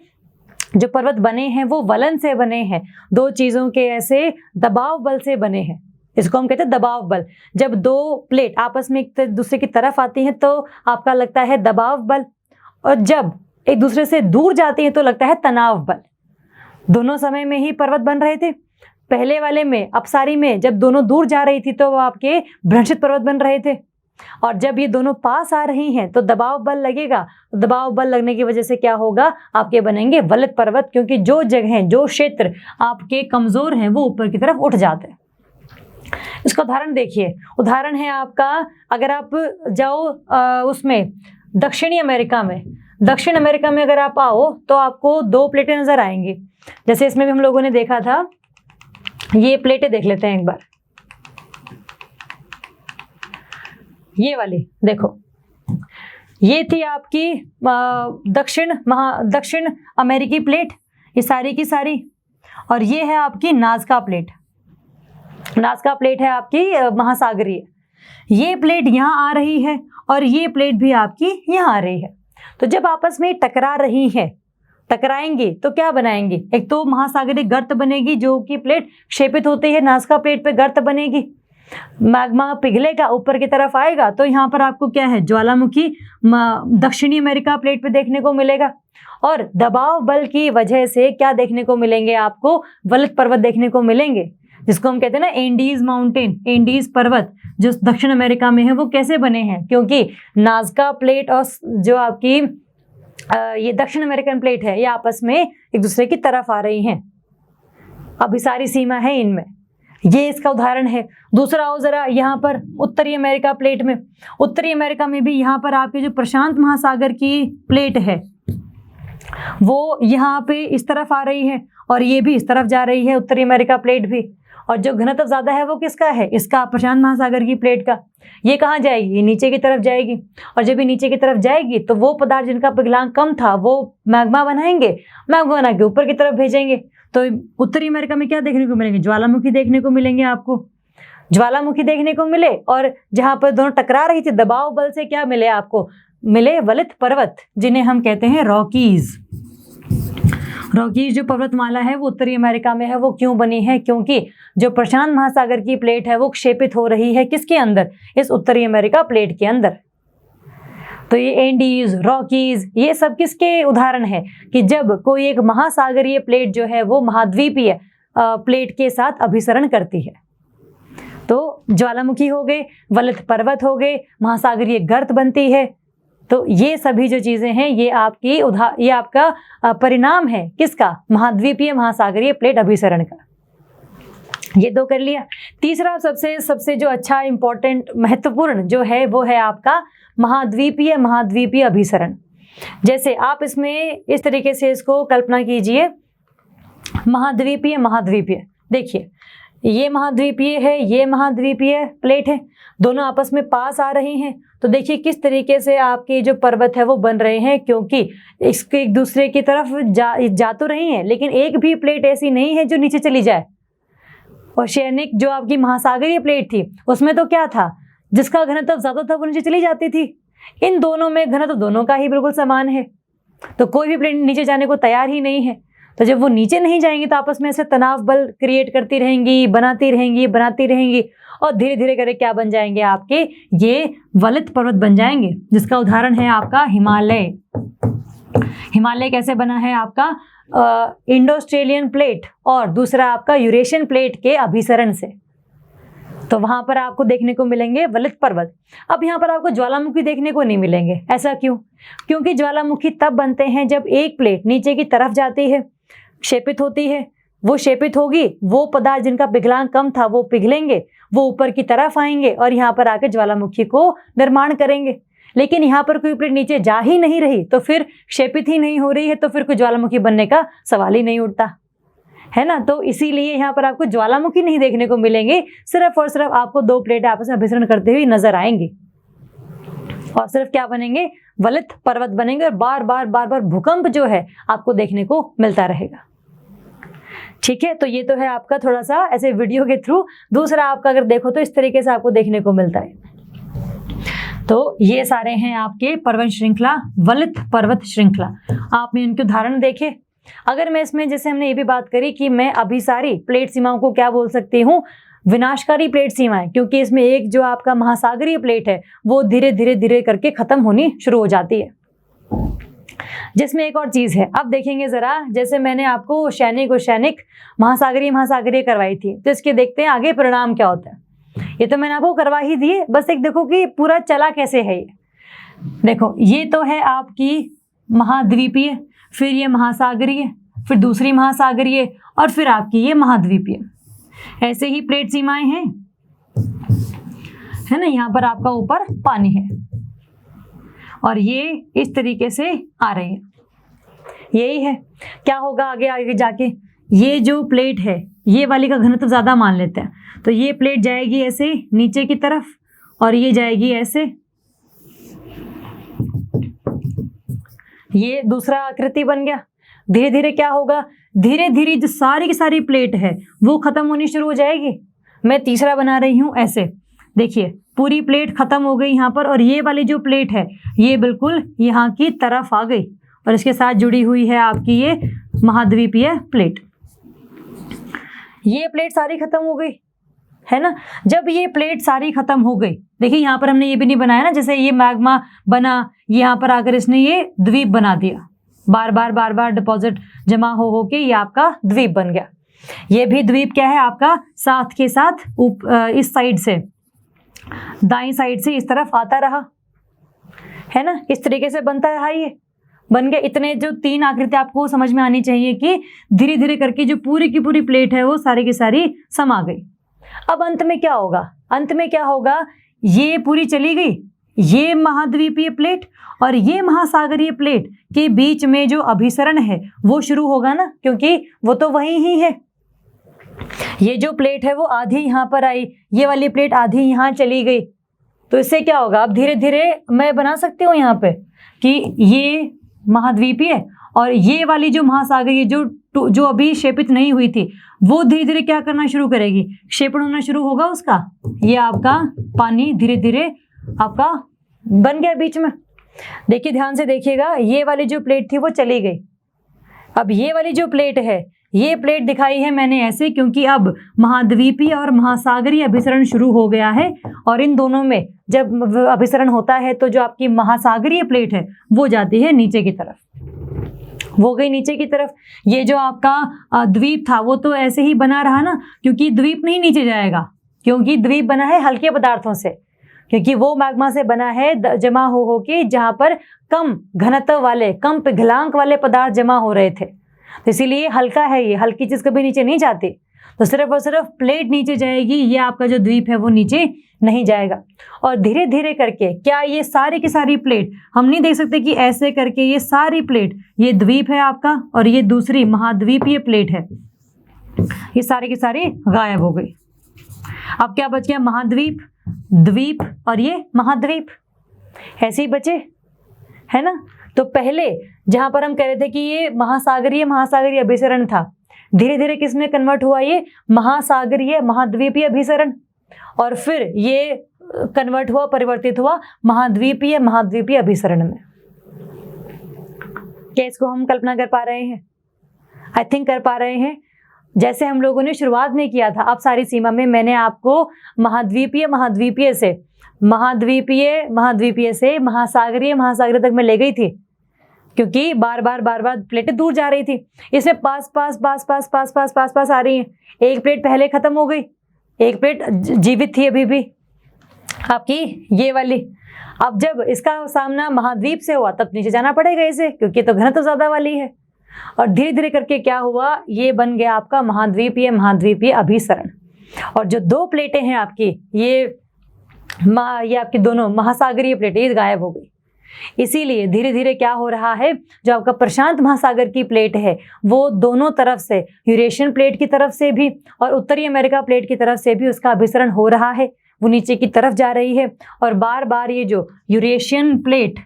जो पर्वत बने हैं वो वलन से बने हैं, दो चीजों के ऐसे दबाव बल से बने हैं, इसको हम कहते हैं दबाव बल। जब दो प्लेट आपस में एक दूसरे की तरफ आती हैं तो आपका लगता है दबाव बल, और जब एक दूसरे से दूर जाती हैं तो लगता है तनाव बल। दोनों समय में ही पर्वत बन रहे थे। पहले वाले में अपसारी में जब दोनों दूर जा रही थी तो वो आपके भ्रंशित पर्वत बन रहे थे, और जब ये दोनों पास आ रही हैं तो दबाव बल लगेगा। दबाव बल लगने की वजह से क्या होगा, आपके बनेंगे वलित पर्वत, क्योंकि जो जगह जो क्षेत्र आपके कमजोर हैं वो ऊपर की तरफ उठ जाते हैं। इसका उदाहरण देखिए, उदाहरण है आपका, अगर आप जाओ उसमें दक्षिणी अमेरिका में, दक्षिण अमेरिका में अगर आप आओ तो आपको दो प्लेटें नजर आएंगी। जैसे इसमें भी हम लोगों ने देखा था, ये प्लेटें देख लेते हैं एक बार, ये वाली देखो, ये थी आपकी दक्षिण अमेरिकी प्लेट, ये सारी की सारी, और ये है आपकी नाज़का प्लेट। नाज़का प्लेट है आपकी महासागरीय। ये प्लेट यहाँ आ रही है और ये प्लेट भी आपकी यहाँ आ रही है। तो जब आपस में टकरा रही है, टकराएंगे तो क्या बनाएंगे, एक तो महासागरीय गर्त बनेगी, जो कि प्लेट क्षेपित होती है, नाज़का प्लेट पे गर्त बनेगी, मैग्मा पिघलेगा, ऊपर की तरफ आएगा, तो यहाँ पर आपको क्या है, ज्वालामुखी दक्षिणी अमेरिका प्लेट पे देखने को मिलेगा। और दबाव बल की वजह से क्या देखने को मिलेंगे, आपको वलित पर्वत देखने को मिलेंगे, जिसको हम कहते हैं ना एंडीज माउंटेन, एंडीज पर्वत जो दक्षिण अमेरिका में है। वो कैसे बने हैं, क्योंकि नाज़का प्लेट और जो आपकी ये दक्षिण अमेरिकन प्लेट है, ये आपस में एक दूसरे की तरफ आ रही हैं, अभी सारी सीमा है इनमें। ये इसका उदाहरण है। दूसरा हो जरा यहाँ पर उत्तरी अमेरिका प्लेट में, उत्तरी अमेरिका में भी यहाँ पर आपकी जो प्रशांत महासागर की प्लेट है वो यहाँ पे इस तरफ आ रही है, और ये भी इस तरफ जा रही है, उत्तरी अमेरिका प्लेट भी। और जो घनत्व ज्यादा है वो किसका है, इसका, प्रशांत महासागर की प्लेट का। ये कहाँ जाएगी, ये नीचे की तरफ जाएगी, और जब ये नीचे की तरफ जाएगी तो वो पदार्थ जिनका पिघलांक कम था वो मैग्मा बनाएंगे, मैग्मा बना के ऊपर की तरफ भेजेंगे। तो उत्तरी अमेरिका में क्या देखने को मिलेंगे, ज्वालामुखी देखने को मिलेंगे, आपको ज्वालामुखी देखने को मिले। और जहां पर दोनों टकरा रही थी दबाव बल से क्या मिले, आपको मिले वलित पर्वत, जिन्हें हम कहते हैं रॉकीज। रॉकीज जो पर्वतमाला है वो उत्तरी अमेरिका में है। वो क्यों बनी है, क्योंकि जो प्रशांत महासागर की प्लेट है वो क्षेपित हो रही है किसके अंदर, इस उत्तरी अमेरिका प्लेट के अंदर। तो ये एंडीज, रॉकीज, ये सब किसके उदाहरण है कि जब कोई एक महासागरीय प्लेट जो है वो महाद्वीपीय प्लेट के साथ अभिसरण करती है। तो ज्वालामुखी हो गए, वलित पर्वत हो गए, महासागरीय गर्त बनती है। तो ये सभी जो चीजें हैं ये ये आपका परिणाम है किसका, महाद्वीपीय महासागरीय प्लेट अभिसरण का। ये दो कर लिया। तीसरा सबसे जो अच्छा इंपॉर्टेंट महत्वपूर्ण जो है वो है आपका महाद्वीपीय अभिसरण। जैसे आप इसमें इस तरीके से इसको कल्पना कीजिए, महाद्वीपीय देखिए, ये महाद्वीपीय है, ये महाद्वीपीय प्लेट है, दोनों आपस में पास आ रही हैं। तो देखिए किस तरीके से आपके जो पर्वत है वो बन रहे हैं, क्योंकि इसके एक दूसरे की तरफ जा तो रही हैं, लेकिन एक भी प्लेट ऐसी नहीं है जो नीचे चली जाए। ओशियनिक जो आपकी महासागरीय प्लेट थी उसमें तो क्या था, जिसका घनत्व ज्यादा था वो नीचे चली जाती थी। इन दोनों में घनत्व दोनों का ही बिल्कुल समान है, तो कोई भी प्लेट नीचे जाने को तैयार ही नहीं है। तो जब वो नीचे नहीं जाएंगी तो आपस में ऐसे तनाव बल क्रिएट करती रहेंगी, बनाती रहेंगी और धीरे धीरे करके क्या बन जाएंगे आपके, ये वलित पर्वत बन जाएंगे, जिसका उदाहरण है आपका हिमालय। हिमालय कैसे बना है आपका, इंडो ऑस्ट्रेलियन प्लेट और दूसरा आपका यूरेशियन प्लेट के अभिसरण से। तो वहां पर आपको देखने को मिलेंगे वलित पर्वत। अब यहाँ पर आपको ज्वालामुखी देखने को नहीं मिलेंगे। ऐसा क्यों? क्योंकि ज्वालामुखी तब बनते हैं जब एक प्लेट नीचे की तरफ जाती है, क्षेपित होती है, वो क्षेपित होगी, वो पदार्थ जिनका पिघलांक कम था वो पिघलेंगे, वो ऊपर की तरफ आएंगे और यहाँ पर आकर ज्वालामुखी को निर्माण करेंगे। लेकिन यहाँ पर कोई प्लेट नीचे जा ही नहीं रही, तो फिर क्षेपित ही नहीं हो रही है, तो फिर कोई ज्वालामुखी बनने का सवाल ही नहीं उठता, है ना। तो इसीलिए यहाँ पर आपको ज्वालामुखी नहीं देखने को मिलेंगे, सिर्फ और सिर्फ आपको दो प्लेट आपस में अभिसरण करते हुए नजर आएंगी और सिर्फ क्या बनेंगे, वलित पर्वत बनेंगे और बार बार भूकंप जो है आपको देखने को मिलता रहेगा। ठीक है, तो ये तो है आपका थोड़ा सा ऐसे वीडियो के थ्रू। दूसरा आपका अगर देखो तो इस तरीके से आपको देखने को मिलता है। तो ये सारे हैं आपके पर्वत श्रृंखला, वलित पर्वत श्रृंखला। आपने इनके उदाहरण देखे। अगर मैं इसमें, जैसे हमने ये भी बात करी कि मैं अभिसारी प्लेट सीमाओं को क्या बोल सकती हूँ, विनाशकारी प्लेट सीमाएं, क्योंकि इसमें एक जो आपका महासागरीय प्लेट है वो धीरे धीरे करके खत्म होनी शुरू हो जाती है। जिसमें एक और चीज है, अब देखेंगे जरा, जैसे मैंने आपको शैनिक महासागरीय करवाई थी, तो इसके देखते हैं आगे परिणाम क्या होता है। ये तो मैंने आपको करवा ही दिए, बस एक देखो कि पूरा चला कैसे है। ये देखो, ये तो है आपकी महाद्वीपीय, फिर ये महासागरीय, फिर दूसरी महासागरीय और फिर आपकी ये महाद्वीपीय। ऐसे ही प्लेट सीमाएं हैं, है ना। यहाँ पर आपका ऊपर पानी है और ये इस तरीके से आ रही है। यही है। क्या होगा आगे जाके, ये जो प्लेट है ये वाली का घनत्व ज्यादा मान लेते हैं, तो ये प्लेट जाएगी ऐसे नीचे की तरफ और ये जाएगी ऐसे, ये दूसरा आकृति बन गया। धीरे धीरे क्या होगा, धीरे धीरे जो सारी की सारी प्लेट है वो खत्म होनी शुरू हो जाएगी। मैं तीसरा बना रही हूं ऐसे, देखिए पूरी प्लेट खत्म हो गई यहाँ पर, और ये वाली जो प्लेट है ये बिल्कुल यहाँ की तरफ आ गई और इसके साथ जुड़ी हुई है आपकी ये महाद्वीपीय प्लेट। ये प्लेट सारी खत्म हो गई, है ना। जब ये प्लेट सारी खत्म हो गई, देखिए यहाँ पर हमने ये भी नहीं बनाया ना, जैसे ये मैग्मा बना, यहाँ पर आकर इसने ये द्वीप बना दिया, बार बार डिपॉजिट जमा हो के ये आपका द्वीप बन गया। ये भी द्वीप क्या है आपका, साथ के साथ इस साइड से, दाईं साइड से इस तरफ आता रहा, है ना। इस तरीके से बनता रहा, ये बन गया। इतने जो तीन आकृति आपको समझ में आनी चाहिए कि धीरे धीरे करके जो पूरी की पूरी प्लेट है वो सारी की सारी समा गई। अब अंत में क्या होगा, अंत में क्या होगा, ये पूरी चली गई, ये महाद्वीपीय प्लेट और ये महासागरीय प्लेट के बीच में जो अभिसरण है वो शुरू होगा ना, क्योंकि वो तो वही ही है। ये जो प्लेट है वो आधी यहाँ पर आई, ये वाली प्लेट आधी यहाँ चली गई, तो इससे क्या होगा, अब धीरे धीरे मैं बना सकती हूँ यहाँ पे कि ये महाद्वीपीय और ये वाली जो महासागरीय जो अभी क्षेपित नहीं हुई थी वो धीरे धीरे क्या करना शुरू करेगी, क्षेपण होना शुरू होगा उसका। ये आपका पानी धीरे धीरे आपका बन गया बीच में। देखिए ध्यान से देखिएगा, ये वाली जो प्लेट थी वो चली गई। अब ये वाली जो प्लेट है, ये प्लेट दिखाई है मैंने ऐसे, क्योंकि अब महाद्वीपीय और महासागरीय अभिसरण शुरू हो गया है और इन दोनों में जब अभिसरण होता है तो जो आपकी महासागरीय प्लेट है वो जाती है नीचे की तरफ, वो गई नीचे की तरफ। ये जो आपका द्वीप था वो तो ऐसे ही बना रहा ना, क्योंकि द्वीप नहीं नीचे जाएगा, क्योंकि द्वीप बना है हल्के पदार्थों से, क्योंकि वो मैग्मा से बना है जमा हो के, जहां पर कम घनत्व वाले, कम पिघलांक वाले पदार्थ जमा हो रहे थे, तो इसीलिए हल्का है। ये हल्की चीज कभी नीचे नहीं जाती, तो सिर्फ और सिर्फ प्लेट नीचे जाएगी, ये आपका जो द्वीप है वो नीचे नहीं जाएगा। और धीरे धीरे करके क्या ये सारी की सारी प्लेट, हम नहीं देख सकते कि ऐसे करके ये सारी प्लेट, ये द्वीप है आपका और ये दूसरी महाद्वीपीय प्लेट है, ये सारी की सारी गायब हो गई। अब क्या बच गया, महाद्वीप, द्वीप और ये महाद्वीप, ऐसे ही बचे, है ना। तो पहले जहां पर हम कह रहे थे कि ये महासागरीय अभिसरण था, धीरे धीरे किस में कन्वर्ट हुआ, ये महासागरीय महाद्वीपीय अभिसरण, और फिर ये कन्वर्ट हुआ, परिवर्तित हुआ महाद्वीपीय अभिसरण में। क्या इसको हम कल्पना कर पा रहे हैं? आई थिंक कर पा रहे हैं। जैसे हम लोगों ने शुरुआत में किया था, अब सारी सीमा में मैंने आपको महाद्वीपीय से महासागरीय तक मैं ले गई थी, क्योंकि बार बार प्लेटें दूर जा रही थी। इसमें पास आ रही हैं। एक प्लेट पहले खत्म हो गई, एक प्लेट जीवित थी अभी भी आपकी ये वाली। अब जब इसका सामना महाद्वीप से हुआ तब नीचे जाना पड़ेगा इसे, क्योंकि तो घनत्व ज्यादा वाली है। और धीरे धीरे करके क्या हुआ, ये बन गया आपका महाद्वीपीय अभिसरण। और जो दो प्लेटें हैं आपकी, ये आपकी दोनों महासागरीय प्लेटें, ये गायब हो गई। इसीलिए धीरे धीरे क्या हो रहा है, जो आपका प्रशांत महासागर की प्लेट है वो दोनों तरफ से, यूरेशियन प्लेट की तरफ से भी और उत्तरी अमेरिका प्लेट की तरफ से भी उसका अभिसरण हो रहा है, वो नीचे की तरफ जा रही है। और बार बार ये जो यूरेशियन प्लेट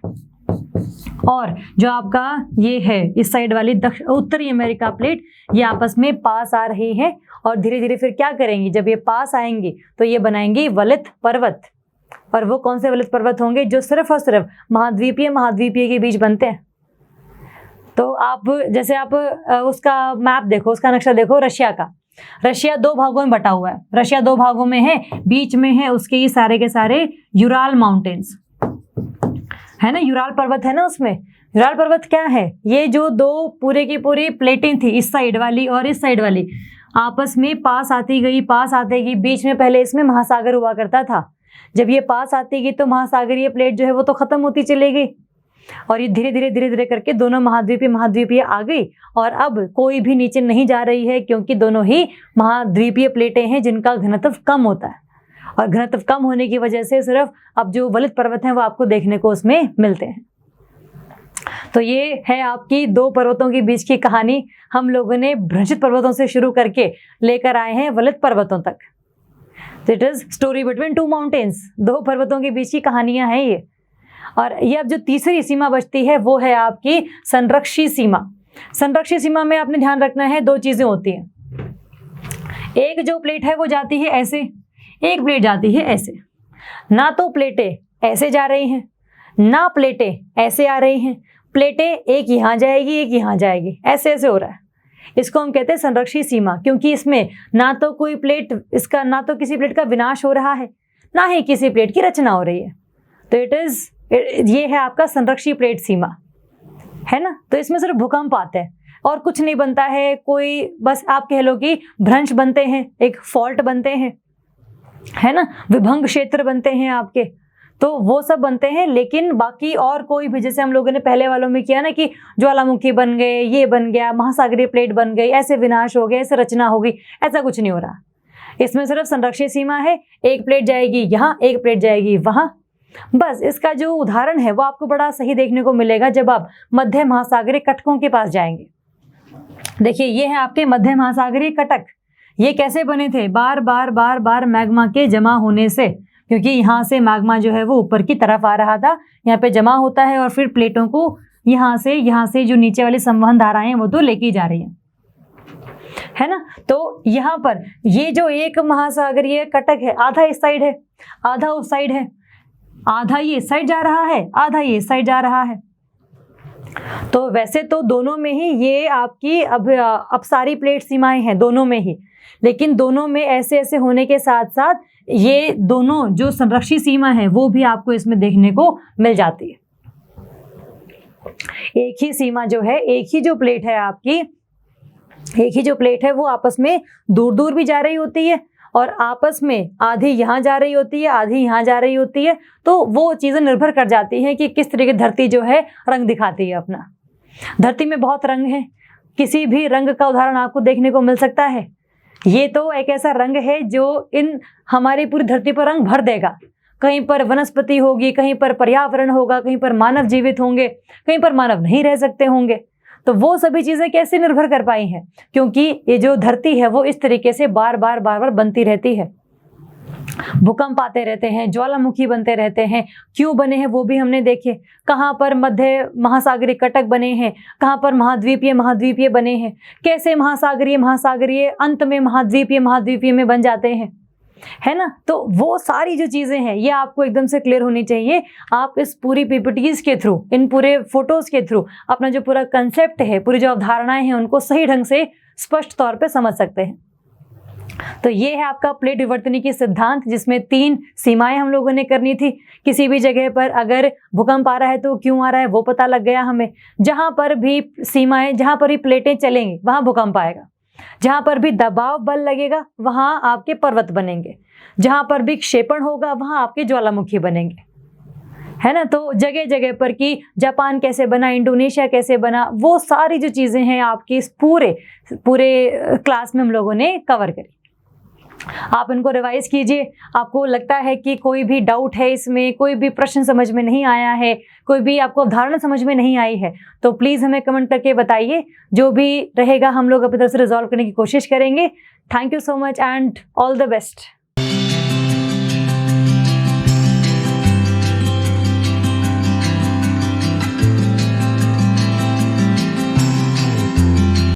और जो आपका ये है इस साइड वाली उत्तरी अमेरिका प्लेट, ये आपस में पास आ रही है। और धीरे धीरे फिर क्या करेंगी, जब ये पास आएंगी तो ये बनाएंगी वलित पर्वत। और वो कौन से वलित पर्वत होंगे, जो सिर्फ और सिर्फ महाद्वीपीय के बीच बनते हैं। तो आप जैसे आप उसका मैप देखो, उसका नक्शा देखो रशिया का। रशिया दो भागों में बटा हुआ है। रशिया दो भागों में है, बीच में है उसके ये सारे के सारे यूराल माउंटेन्स है ना, यूराल पर्वत है ना उसमें। यूराल पर्वत क्या है, ये जो दो पूरे की पूरी प्लेटें थी, इस साइड वाली और इस साइड वाली, आपस में पास आती गई। बीच में पहले इसमें महासागर हुआ करता था। जब ये पास आती गई तो महासागरीय प्लेट जो है वो तो खत्म होती चली गई, और ये धीरे धीरे करके दोनों महाद्वीपीय आ गई। और अब कोई भी नीचे नहीं जा रही है, क्योंकि दोनों ही महाद्वीपीय प्लेटें हैं जिनका घनत्व कम होता है। और घनत्व कम होने की वजह से सिर्फ अब जो वलित पर्वत हैं वो आपको देखने को उसमें मिलते हैं। तो ये है आपकी दो पर्वतों के बीच की कहानी। हम लोगों ने भ्रंशित पर्वतों से शुरू करके लेकर आए हैं वलित पर्वतों तक। It is story between two mountains, दो पर्वतों के बीच की कहानियां हैं ये। और ये अब जो तीसरी सीमा बचती है वो है आपकी संरक्षी सीमा। संरक्षी सीमा में आपने ध्यान रखना है, दो चीजें होती हैं। एक जो प्लेट है वो जाती है ऐसे, एक प्लेट जाती है ऐसे। ना तो प्लेटें ऐसे जा रही हैं, ना प्लेटें ऐसे आ रही हैं। प्लेटें एक यहाँ जाएगी, एक यहाँ जाएगी, ऐसे ऐसे हो रहा है। इसको हम कहते हैं संरक्षी सीमा, क्योंकि इसमें ना तो कोई प्लेट, इसका ना तो किसी प्लेट का विनाश हो रहा है, ना ही किसी प्लेट की रचना हो रही है। तो ये है आपका संरक्षी प्लेट सीमा, है ना। तो इसमें सिर्फ भूकंप आते हैं और कुछ नहीं बनता है, कोई बस आप कह लो कि भ्रंश बनते हैं, एक फॉल्ट बनते हैं, है ना, विभंग क्षेत्र बनते हैं आपके, तो वो सब बनते हैं। लेकिन बाकी और कोई भी, जैसे हम लोगों ने पहले वालों में किया ना कि ज्वालामुखी बन गए, ये बन गया, महासागरीय प्लेट बन गई, ऐसे विनाश हो गए, ऐसे रचना हो गई, ऐसा कुछ नहीं हो रहा। इसमें सिर्फ संरक्षित सीमा है, एक प्लेट जाएगी यहाँ, एक प्लेट जाएगी वहां। बस इसका जो उदाहरण है वो आपको बड़ा सही देखने को मिलेगा जब आप मध्य महासागरीय कटकों के पास जाएंगे। देखिए ये है आपके मध्य महासागरीय कटक। ये कैसे बने थे, बार बार मैग्मा के जमा होने से, क्योंकि यहाँ से मैग्मा जो है वो ऊपर की तरफ आ रहा था, यहाँ पे जमा होता है और फिर प्लेटों को यहाँ से जो नीचे वाली संवहन धाराएं हैं वो तो लेके जा रही है ना। तो यहाँ पर ये जो एक महासागरीय कटक है, आधा इस साइड है, आधा उस साइड है, आधा ये इस साइड जा रहा है, आधा ये इस साइड जा रहा है। तो वैसे तो दोनों में ही ये आपकी अब सारी प्लेट सीमाएं हैं दोनों में ही, लेकिन दोनों में ऐसे ऐसे होने के साथ साथ ये दोनों जो संरक्षित सीमा है वो भी आपको इसमें देखने को मिल जाती है। एक ही सीमा जो है, एक ही जो प्लेट है आपकी, एक ही जो प्लेट है वो आपस में दूर दूर भी जा रही होती है और आपस में आधी यहाँ जा रही होती है, आधी यहाँ जा रही होती है। तो वो चीज़ें निर्भर कर जाती हैं कि किस तरीके धरती जो है रंग दिखाती है अपना। धरती में बहुत रंग है, किसी भी रंग का उदाहरण आपको देखने को मिल सकता है। ये तो एक ऐसा रंग है जो इन हमारी पूरी धरती पर रंग भर देगा। कहीं पर वनस्पति होगी, कहीं पर पर्यावरण होगा, कहीं पर मानव जीवित होंगे, कहीं पर मानव नहीं रह सकते होंगे। तो वो सभी चीज़ें कैसे निर्भर कर पाई हैं, क्योंकि ये जो धरती है वो इस तरीके से बार बार बनती रहती है। भूकंप आते रहते हैं, ज्वालामुखी बनते रहते हैं। क्यों बने हैं वो भी हमने देखे, कहाँ पर मध्य महासागरीय कटक बने हैं, कहाँ पर महाद्वीपीय बने हैं, कैसे महासागरीय अंत में महाद्वीपीय में बन जाते हैं। है ना। तो वो सारी जो चीज़ें हैं ये आपको एकदम से क्लियर होनी चाहिए। आप इस पूरी पीपीटीज के थ्रू, इन पूरे फोटोज के थ्रू अपना जो पूरा कंसेप्ट है, पूरी जो अवधारणाएं हैं उनको सही ढंग से स्पष्ट तौर पे समझ सकते हैं। तो ये है आपका प्लेट विवर्तनिकी सिद्धांत, जिसमें 3 सीमाएं हम लोगों ने करनी थी। किसी भी जगह पर अगर भूकंप आ रहा है तो क्यों आ रहा है वो पता लग गया हमें। जहां पर भी सीमाएं, जहां पर भी प्लेटें चलेंगी वहां भूकंप आएगा। जहां पर भी दबाव बल लगेगा वहां आपके पर्वत बनेंगे। जहां पर भी क्षेपण होगा वहां आपके ज्वालामुखी बनेंगे, है ना। तो जगह जगह पर कि जापान कैसे बना, इंडोनेशिया कैसे बना, वो सारी जो चीजें हैं आपकी इस पूरे क्लास में हम लोगों ने कवर करी। आप इनको रिवाइज कीजिए। आपको लगता है कि कोई भी डाउट है इसमें, कोई भी प्रश्न समझ में नहीं आया है, कोई भी आपको अवधारणा समझ में नहीं आई है, तो प्लीज़ हमें कमेंट करके बताइए। जो भी रहेगा हम लोग अपनी तरफ से रिजॉल्व करने की कोशिश करेंगे। Thank you so much and all the best.